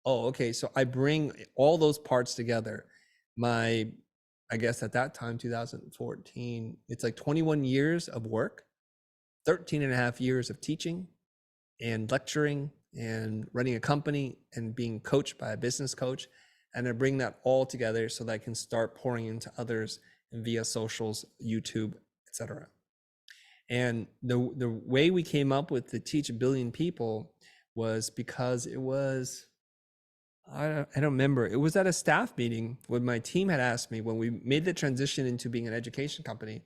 Oh, okay. So I bring all those parts together. I guess at that time, 2014, it's like 21 years of work, 13 and a half years of teaching and lecturing and running a company and being coached by a business coach. And I bring that all together so that I can start pouring into others via socials, YouTube, etc. And the way we came up with the Teach a Billion People was because it was, I don't remember, it was at a staff meeting when my team had asked me, when we made the transition into being an education company,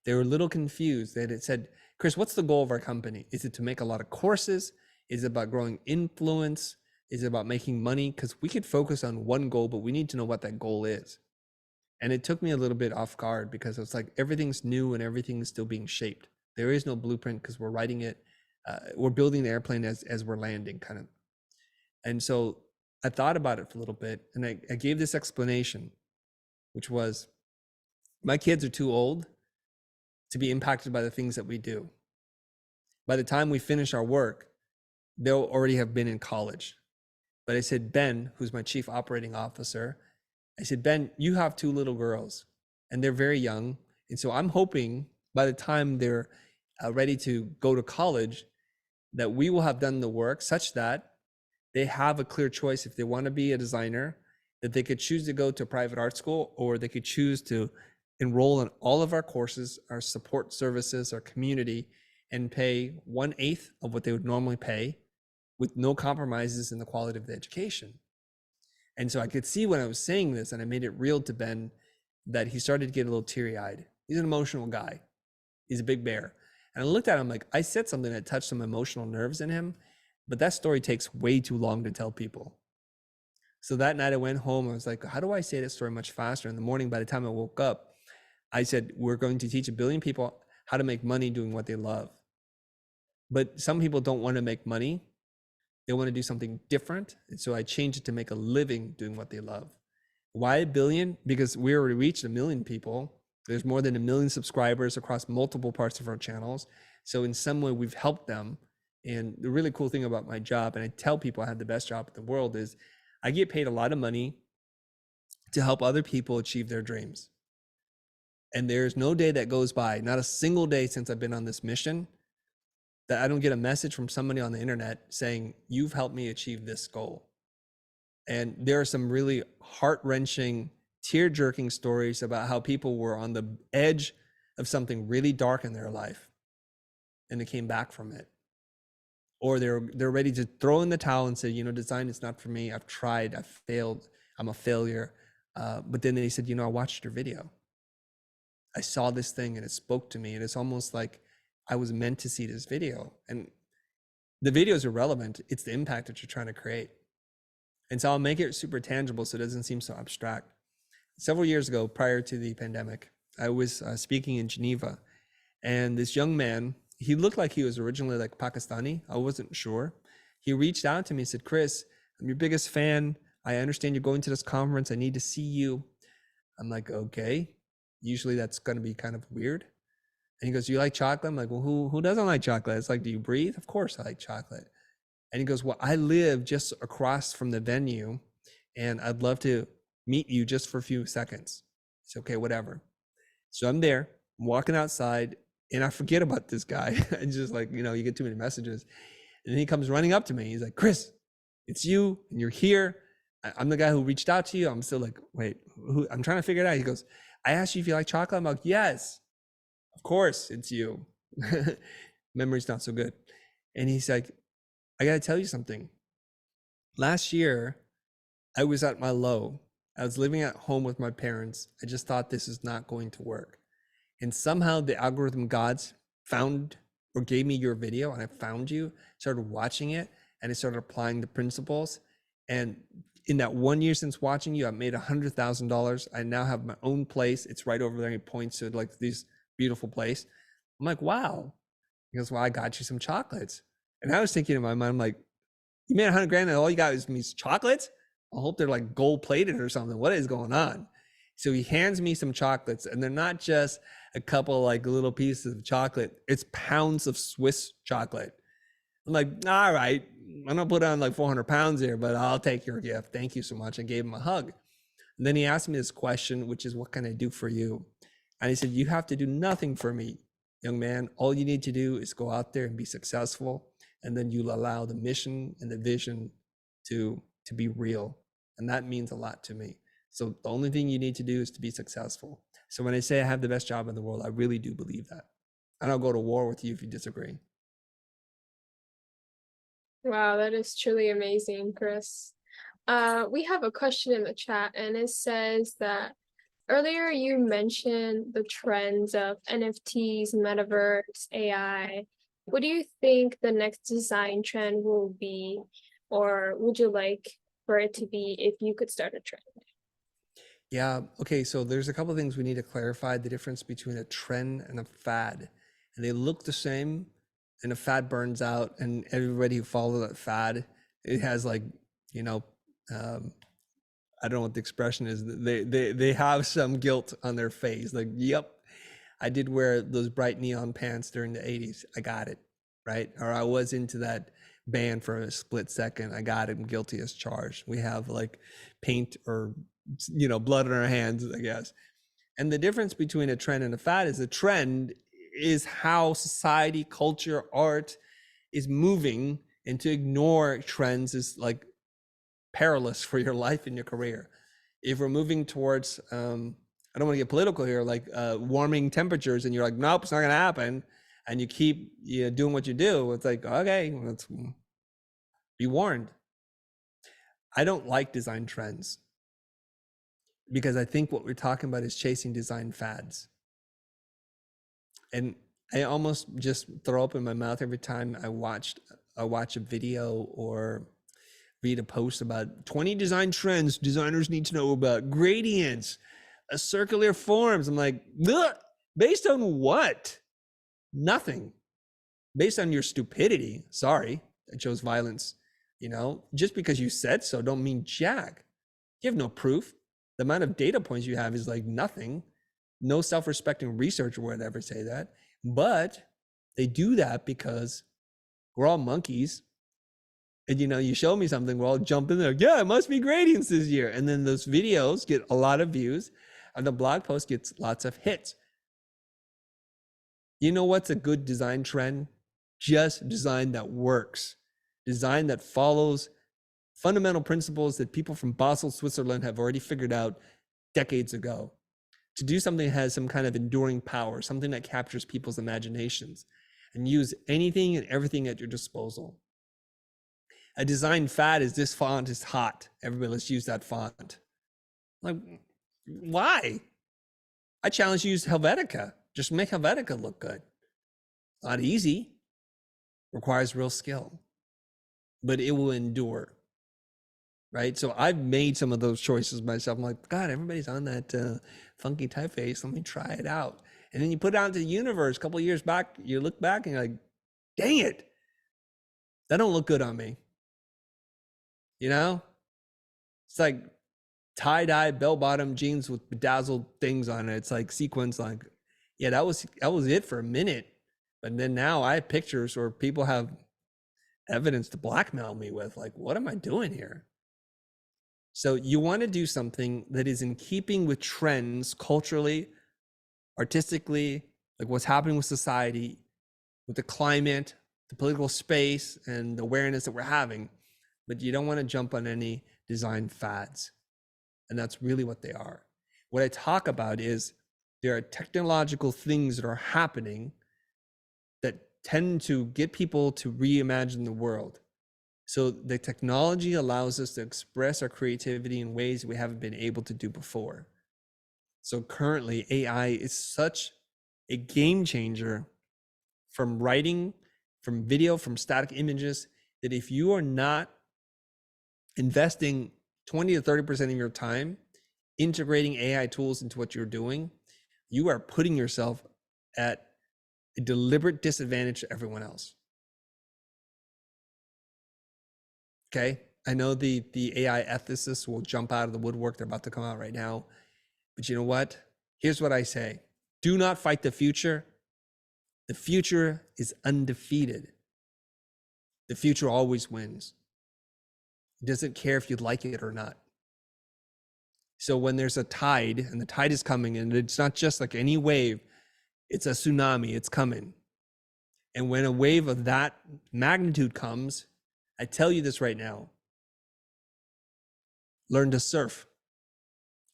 they were a little confused. They had said, Chris, what's the goal of our company? Is it to make a lot of courses? Is it about growing influence? Is it about making money? Because we could focus on one goal, but we need to know what that goal is. And it took me a little bit off guard because it's like everything's new and everything's still being shaped. There is no blueprint because we're writing it. We're building the airplane as we're landing, kind of. And so I thought about it for a little bit, and I gave this explanation, which was, my kids are too old to be impacted by the things that we do. By the time we finish our work, they'll already have been in college. But I said, Ben, who's my chief operating officer, I said, Ben, you have two little girls and they're very young. And so I'm hoping by the time they're ready to go to college, that we will have done the work such that they have a clear choice. If they want to be a designer, that they could choose to go to a private art school, or they could choose to enroll in all of our courses, our support services, our community, and pay 1/8 of what they would normally pay with no compromises in the quality of the education. And so I could see when I was saying this, and I made it real to Ben, that he started to get a little teary-eyed. He's an emotional guy. He's a big bear. And I looked at him like, I said something that touched some emotional nerves in him, but that story takes way too long to tell people. So that night I went home, I was like, how do I say this story much faster? In the morning, by the time I woke up, I said, we're going to teach 1 billion people how to make money doing what they love. But some people don't want to make money. They want to do something different. And so I changed it to make a living doing what they love. Why 1 billion? Because we already reached 1 million people. There's more than 1 million subscribers across multiple parts of our channels. So in some way we've helped them. And the really cool thing about my job, and I tell people I have the best job in the world, is I get paid a lot of money to help other people achieve their dreams. And there's no day that goes by, not a single day since I've been on this mission, that I don't get a message from somebody on the internet saying, you've helped me achieve this goal. And there are some really heart-wrenching, tear-jerking stories about how people were on the edge of something really dark in their life and they came back from it. Or they're ready to throw in the towel and say, you know, design is not for me. I've tried, I've failed, I'm a failure. But then they said, you know, I watched your video. I saw this thing and it spoke to me. And it's almost like I was meant to see this video. And the video is irrelevant. It's the impact that you're trying to create. And so I'll make it super tangible so it doesn't seem so abstract. Several years ago, prior to the pandemic, I was speaking in Geneva, and this young man, he looked like he was originally like Pakistani. I wasn't sure. He reached out to me and said, Chris, I'm your biggest fan. I understand you're going to this conference. I need to see you. I'm like, okay. Usually that's going to be kind of weird. And he goes, do you like chocolate? I'm like, well, who doesn't like chocolate? It's like, do you breathe? Of course I like chocolate. And he goes, well, I live just across from the venue and I'd love to meet you just for a few seconds. It's okay, whatever. So I'm there, I'm walking outside, and I forget about this guy. And just like, you know, you get too many messages. And then he comes running up to me. He's like, Chris, it's you and you're here. I'm the guy who reached out to you. I'm still like, wait, who? I'm trying to figure it out. He goes, I asked you if you like chocolate. I'm like, yes, of course, it's you. Memory's not so good. And he's like, I got to tell you something. Last year, I was at my low. I was living at home with my parents. I just thought this is not going to work. And somehow the algorithm gods found or gave me your video, and I found you, started watching it, and I started applying the principles. And in that 1 year since watching you, I made $100,000. I now have my own place. It's right over there. He points to like this beautiful place. I'm like, wow. He goes, well, I got you some chocolates. And I was thinking in my mind, I'm like, you made 100 grand and all you got is these chocolates? I hope they're like gold plated or something. What is going on? So he hands me some chocolates, and they're not just a couple like little pieces of chocolate. It's pounds of Swiss chocolate. I'm like, all right, I'm gonna put on like 400 pounds here, but I'll take your gift. Thank you so much. I gave him a hug. And then he asked me this question, which is, what can I do for you? And he said, you have to do nothing for me, young man. All you need to do is go out there and be successful. And then you'll allow the mission and the vision to be real. And that means a lot to me. So the only thing you need to do is to be successful. So when I say I have the best job in the world, I really do believe that. And I'll go to war with you if you disagree. Wow, that is truly amazing, Chris. We have a question in the chat, and it says that earlier you mentioned the trends of NFTs, metaverse, AI. What do you think the next design trend will be, or would you like for it to be if you could start a trend? Yeah, okay, so there's a couple of things we need to clarify, the difference between a trend and a fad. And they look the same, and a fad burns out, and everybody who follows that fad, it has like, you know, I don't know what the expression is. They have some guilt on their face. Like, yep, I did wear those bright neon pants during the 80s. I got it, right? Or I was into that band for a split second. I got it. I'm guilty as charged. We have like paint or, you know, blood on our hands, I guess. And the difference between a trend and a fad is a trend is how society, culture, art is moving, and to ignore trends is like perilous for your life and your career. If we're moving towards, I don't want to get political here, like warming temperatures, and you're like, nope, it's not going to happen, and you keep doing what you do, it's like, okay, let's be warned. I don't like design trends because I think what we're talking about is chasing design fads. And I almost just throw up in my mouth every time I watch a video or read a post about 20 design trends designers need to know about, gradients, circular forms. I'm like, ugh, based on what? Nothing. Based on your stupidity. Sorry, I chose violence. Just because you said so don't mean jack. You have no proof. The amount of data points you have is like nothing. No self-respecting researcher would ever say that. But they do that because we're all monkeys. And you show me something, we'll all jump in there. Yeah, it must be gradients this year. And then those videos get a lot of views, and the blog post gets lots of hits. You know what's a good design trend? Just design that works. Design that follows fundamental principles that people from Basel, Switzerland have already figured out decades ago. To do something that has some kind of enduring power, something that captures people's imaginations, and use anything and everything at your disposal. A design fad is this font is hot. Everybody, let's use that font. Like, why? I challenge you to use Helvetica. Just make Helvetica look good. Not easy. Requires real skill. But it will endure. Right? So I've made some of those choices myself. I'm like, God, everybody's on that funky typeface. Let me try it out. And then you put it out into the universe. A couple of years back, you look back and you're like, dang it. That don't look good on me. It's like tie-dye bell-bottom jeans with bedazzled things on it. It's like sequins, like, yeah, that was it for a minute. But then now I have pictures or people have evidence to blackmail me with. Like, what am I doing here? So you want to do something that is in keeping with trends culturally, artistically, like what's happening with society, with the climate, the political space, and the awareness that we're having. But you don't want to jump on any design fads. And that's really what they are. What I talk about is there are technological things that are happening that tend to get people to reimagine the world. So the technology allows us to express our creativity in ways we haven't been able to do before. So currently, AI is such a game changer, from writing, from video, from static images, that if you are not investing 20 to 30% of your time integrating AI tools into what you're doing, you are putting yourself at a deliberate disadvantage to everyone else. Okay, I know the AI ethicists will jump out of the woodwork. They're about to come out right now. But you know what? Here's what I say. Do not fight the future. The future is undefeated. The future always wins. It doesn't care if you like it or not. So when there's a tide, and the tide is coming, and it's not just like any wave, it's a tsunami, it's coming. And when a wave of that magnitude comes, I tell you this right now, learn to surf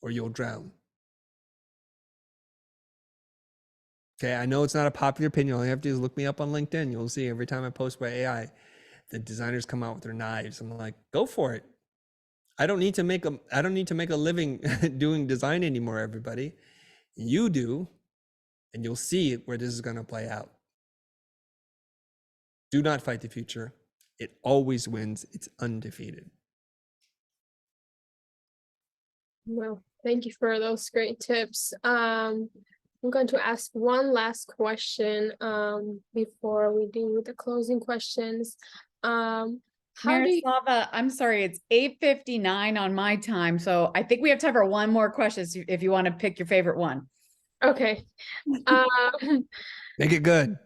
or you'll drown. Okay, I know it's not a popular opinion. All you have to do is look me up on LinkedIn. You'll see every time I post by AI, the designers come out with their knives. I'm like, go for it. I don't need to make a living doing design anymore, everybody. You do, and you'll see where this is going to play out. Do not fight the future. It always wins. It's undefeated. Well, thank you for those great tips. I'm going to ask one last question before we do the closing questions. How do you, Miroslava, I'm sorry, it's 8:59 on my time, so I think we have time for one more question if you want to pick your favorite one. okay. Make it good.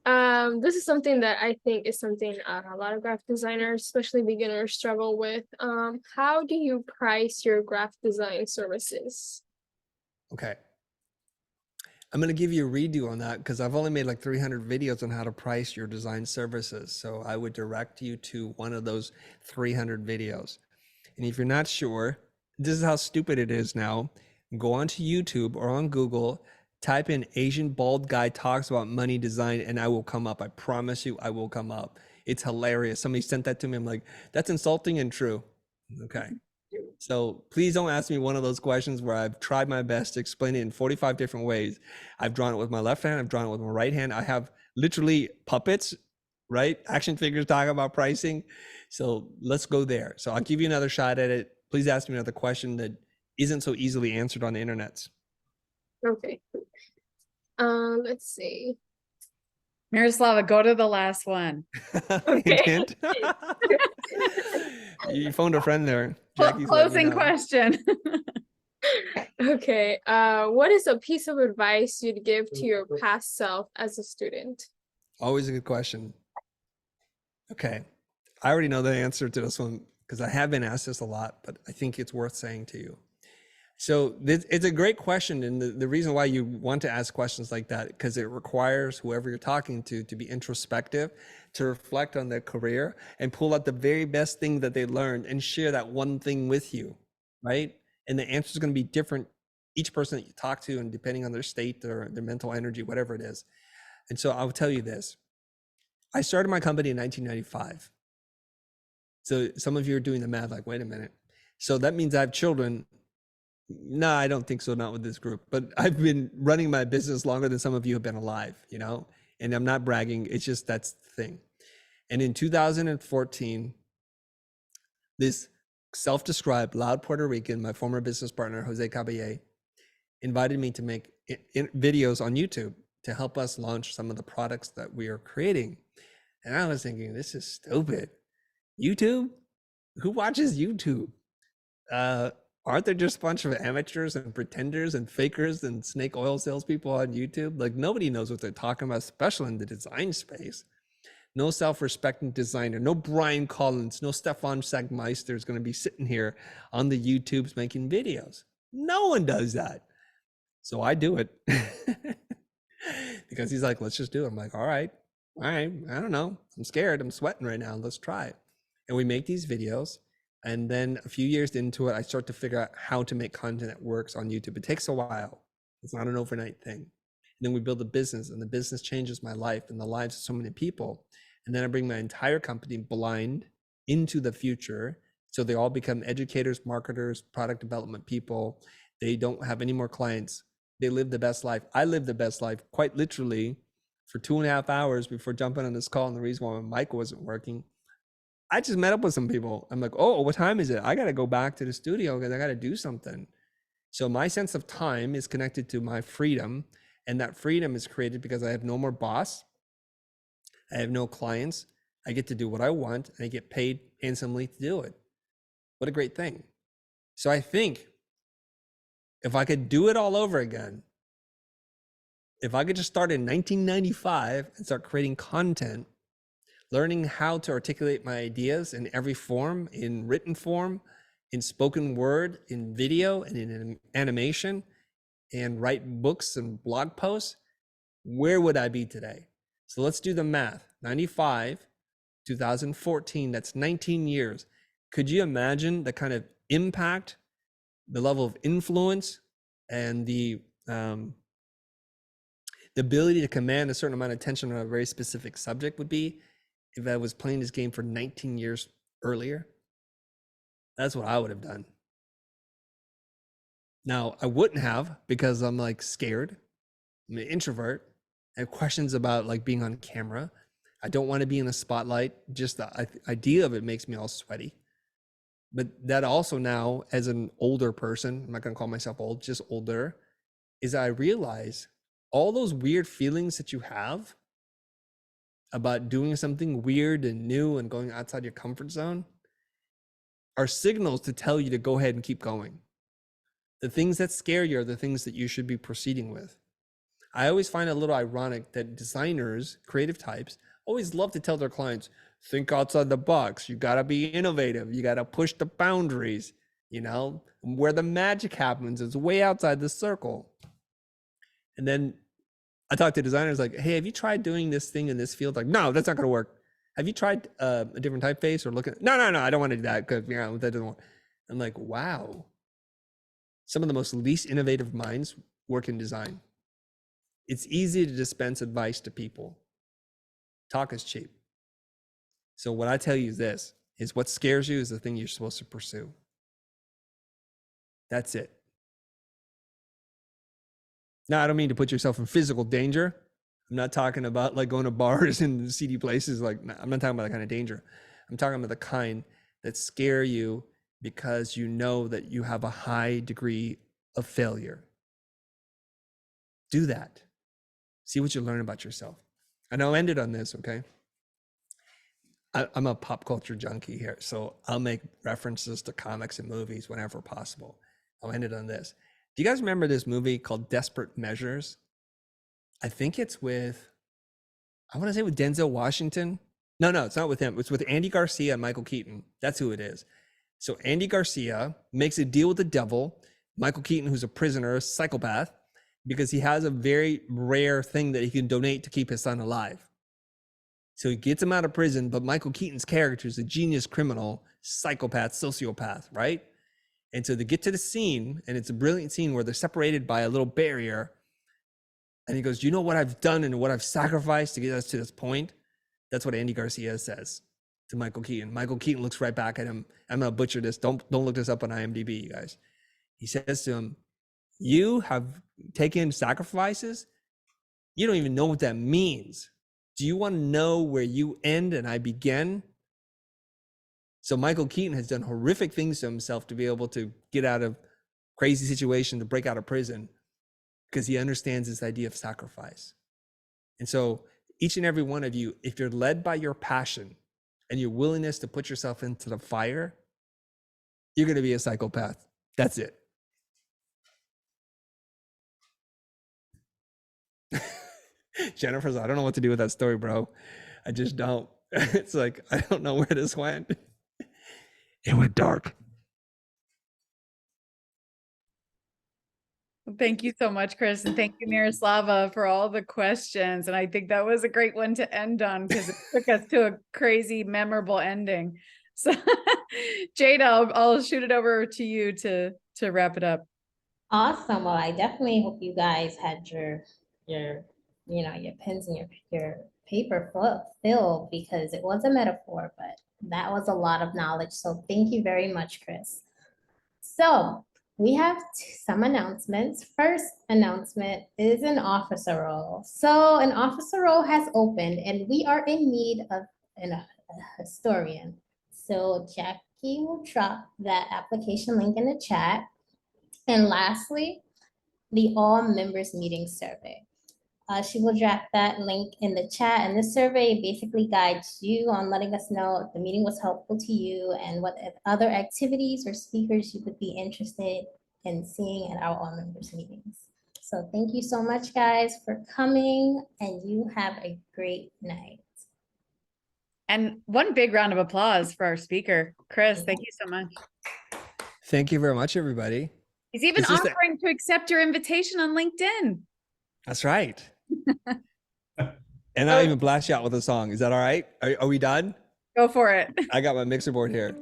This is something that I think is something a lot of graphic designers, especially beginners, struggle with. How do you price your graphic design services? Okay. I'm going to give you a redo on that because I've only made like 300 videos on how to price your design services. So I would direct you to one of those 300 videos. And if you're not sure, this is how stupid it is now. Go onto YouTube or on Google, type in Asian bald guy talks about money design, and I will come up. I promise you, I will come up. It's hilarious. Somebody sent that to me. I'm like, that's insulting and true. Okay. So please don't ask me one of those questions where I've tried my best to explain it in 45 different ways. I've drawn it with my left hand. I've drawn it with my right hand. I have literally puppets, right? Action figures talking about pricing. So let's go there. So I'll give you another shot at it. Please ask me another question that isn't so easily answered on the internet. Okay. Let's see. Miroslava, go to the last one. Okay. You phoned a friend there. Jackie's letting me Closing know. question. Okay. What is a piece of advice you'd give to your past self as a student? Always a good question. Okay. I already know the answer to this one because I have been asked this a lot, but I think it's worth saying to you. So it's a great question. And the reason why you want to ask questions like that, because it requires whoever you're talking to be introspective, to reflect on their career and pull out the very best thing that they learned and share that one thing with you, right? And the answer is going to be different each person that you talk to, and depending on their state or their mental energy, whatever it is. And so I'll tell you this. I started my company in 1995. So some of you are doing the math like, wait a minute. So that means I have children. No, I don't think so, not with this group. But I've been running my business longer than some of you have been alive, you know? And I'm not bragging. It's just that's the thing. And in 2014, this self-described loud Puerto Rican, my former business partner, Jose Caballé, invited me to make videos on YouTube to help us launch some of the products that we are creating. And I was thinking, this is stupid. YouTube? Who watches YouTube? Aren't there just a bunch of amateurs and pretenders and fakers and snake oil salespeople on YouTube? Like, nobody knows what they're talking about, especially in the design space. No self-respecting designer, no Brian Collins, no Stefan Sagmeister is going to be sitting here on the YouTubes making videos. No one does that. So I do it because he's like, let's just do it. I'm like, all right, I don't know. I'm scared. I'm sweating right now. Let's try it. And we make these videos. And then a few years into it, I start to figure out how to make content that works on YouTube. It takes a while. It's not an overnight thing. And then we build a business, and the business changes my life and the lives of so many people. And then I bring my entire company blind into the future. So they all become educators, marketers, product development people. They don't have any more clients. They live the best life. I live the best life, quite literally, for 2.5 hours before jumping on this call. And the reason why my mic wasn't working, I just met up with some people. I'm like, oh, what time is it? I got to go back to the studio because I got to do something. So my sense of time is connected to my freedom. And that freedom is created because I have no more boss. I have no clients. I get to do what I want, and I get paid handsomely to do it. What a great thing. So I think if I could do it all over again, if I could just start in 1995 and start creating content, learning how to articulate my ideas in every form, in written form, in spoken word, in video, and in animation, and write books and blog posts, where would I be today? So let's do the math. 95, 2014, that's 19 years. Could you imagine the kind of impact, the level of influence, and the ability to command a certain amount of attention on a very specific subject would be if I was playing this game for 19 years earlier? That's what I would have done. Now, I wouldn't have, because I'm like scared. I'm an introvert. I have questions about like being on camera. I don't want to be in the spotlight. Just the idea of it makes me all sweaty. But that also now, as an older person, I'm not going to call myself old, just older, is I realize all those weird feelings that you have about doing something weird and new and going outside your comfort zone are signals to tell you to go ahead and keep going. The things that scare you are the things that you should be proceeding with. I always find it a little ironic that designers, creative types, always love to tell their clients, think outside the box. You got to be innovative. You got to push the boundaries. You know, where the magic happens is way outside the circle. And then I talk to designers like, hey, have you tried doing this thing in this field? Like, no, that's not going to work. Have you tried a different typeface or looking? No, I don't want to do that because that doesn't work. I'm like, wow. Some of the most least innovative minds work in design. It's easy to dispense advice to people. Talk is cheap. So what I tell you is this, is what scares you is the thing you're supposed to pursue. That's it. Now, I don't mean to put yourself in physical danger. I'm not talking about like going to bars and seedy places. Like, I'm not talking about that kind of danger. I'm talking about the kind that scare you because you know that you have a high degree of failure. Do that. See what you learn about yourself. And I'll end it on this, okay? I'm a pop culture junkie here, so I'll make references to comics and movies whenever possible. I'll end it on this. Do you guys remember this movie called Desperate Measures? I think it's with, I want to say with Denzel Washington. No, it's not with him. It's with Andy Garcia and Michael Keaton. That's who it is. So Andy Garcia makes a deal with the devil. Michael Keaton, who's a prisoner, a psychopath, because he has a very rare thing that he can donate to keep his son alive. So he gets him out of prison, but Michael Keaton's character is a genius criminal, psychopath, sociopath, right? And so they get to the scene, and it's a brilliant scene where they're separated by a little barrier. And he goes, you know what I've done and what I've sacrificed to get us to this point? That's what Andy Garcia says to Michael Keaton. Michael Keaton looks right back at him. I'm going to butcher this. Don't look this up on IMDb, you guys. He says to him, you have taken sacrifices? You don't even know what that means. Do you want to know where you end and I begin? So Michael Keaton has done horrific things to himself to be able to get out of crazy situation, to break out of prison, because he understands this idea of sacrifice. And so each and every one of you, if you're led by your passion and your willingness to put yourself into the fire, you're going to be a psychopath. That's it. Jennifer's, I don't know what to do with that story, bro. I just don't. It's like, I don't know where this went. It went dark. Thank you so much, Chris. And thank you, Miroslava, for all the questions. And I think that was a great one to end on because it took us to a crazy, memorable ending. So Jada, I'll shoot it over to you to wrap it up. Awesome. Well, I definitely hope you guys had your your pens and your paper filled, because it was a metaphor, but that was a lot of knowledge. So thank you very much, Chris. So we have some announcements. First announcement is an officer role. So an officer role has opened and we are in need of a historian. So Jackie will drop that application link in the chat. And lastly, the all members meeting survey. She will drop that link in the chat, and this survey basically guides you on letting us know if the meeting was helpful to you and what other activities or speakers you would be interested in seeing at our all members meetings. So thank you so much, guys, for coming, and you have a great night. And one big round of applause for our speaker, Chris. Thank you so much. Thank you very much, everybody. He's even This is the- offering to accept your invitation on LinkedIn. That's right. And I'll even blast you out with a song. Is that all right? Are we done? Go for it. I got my mixer board here.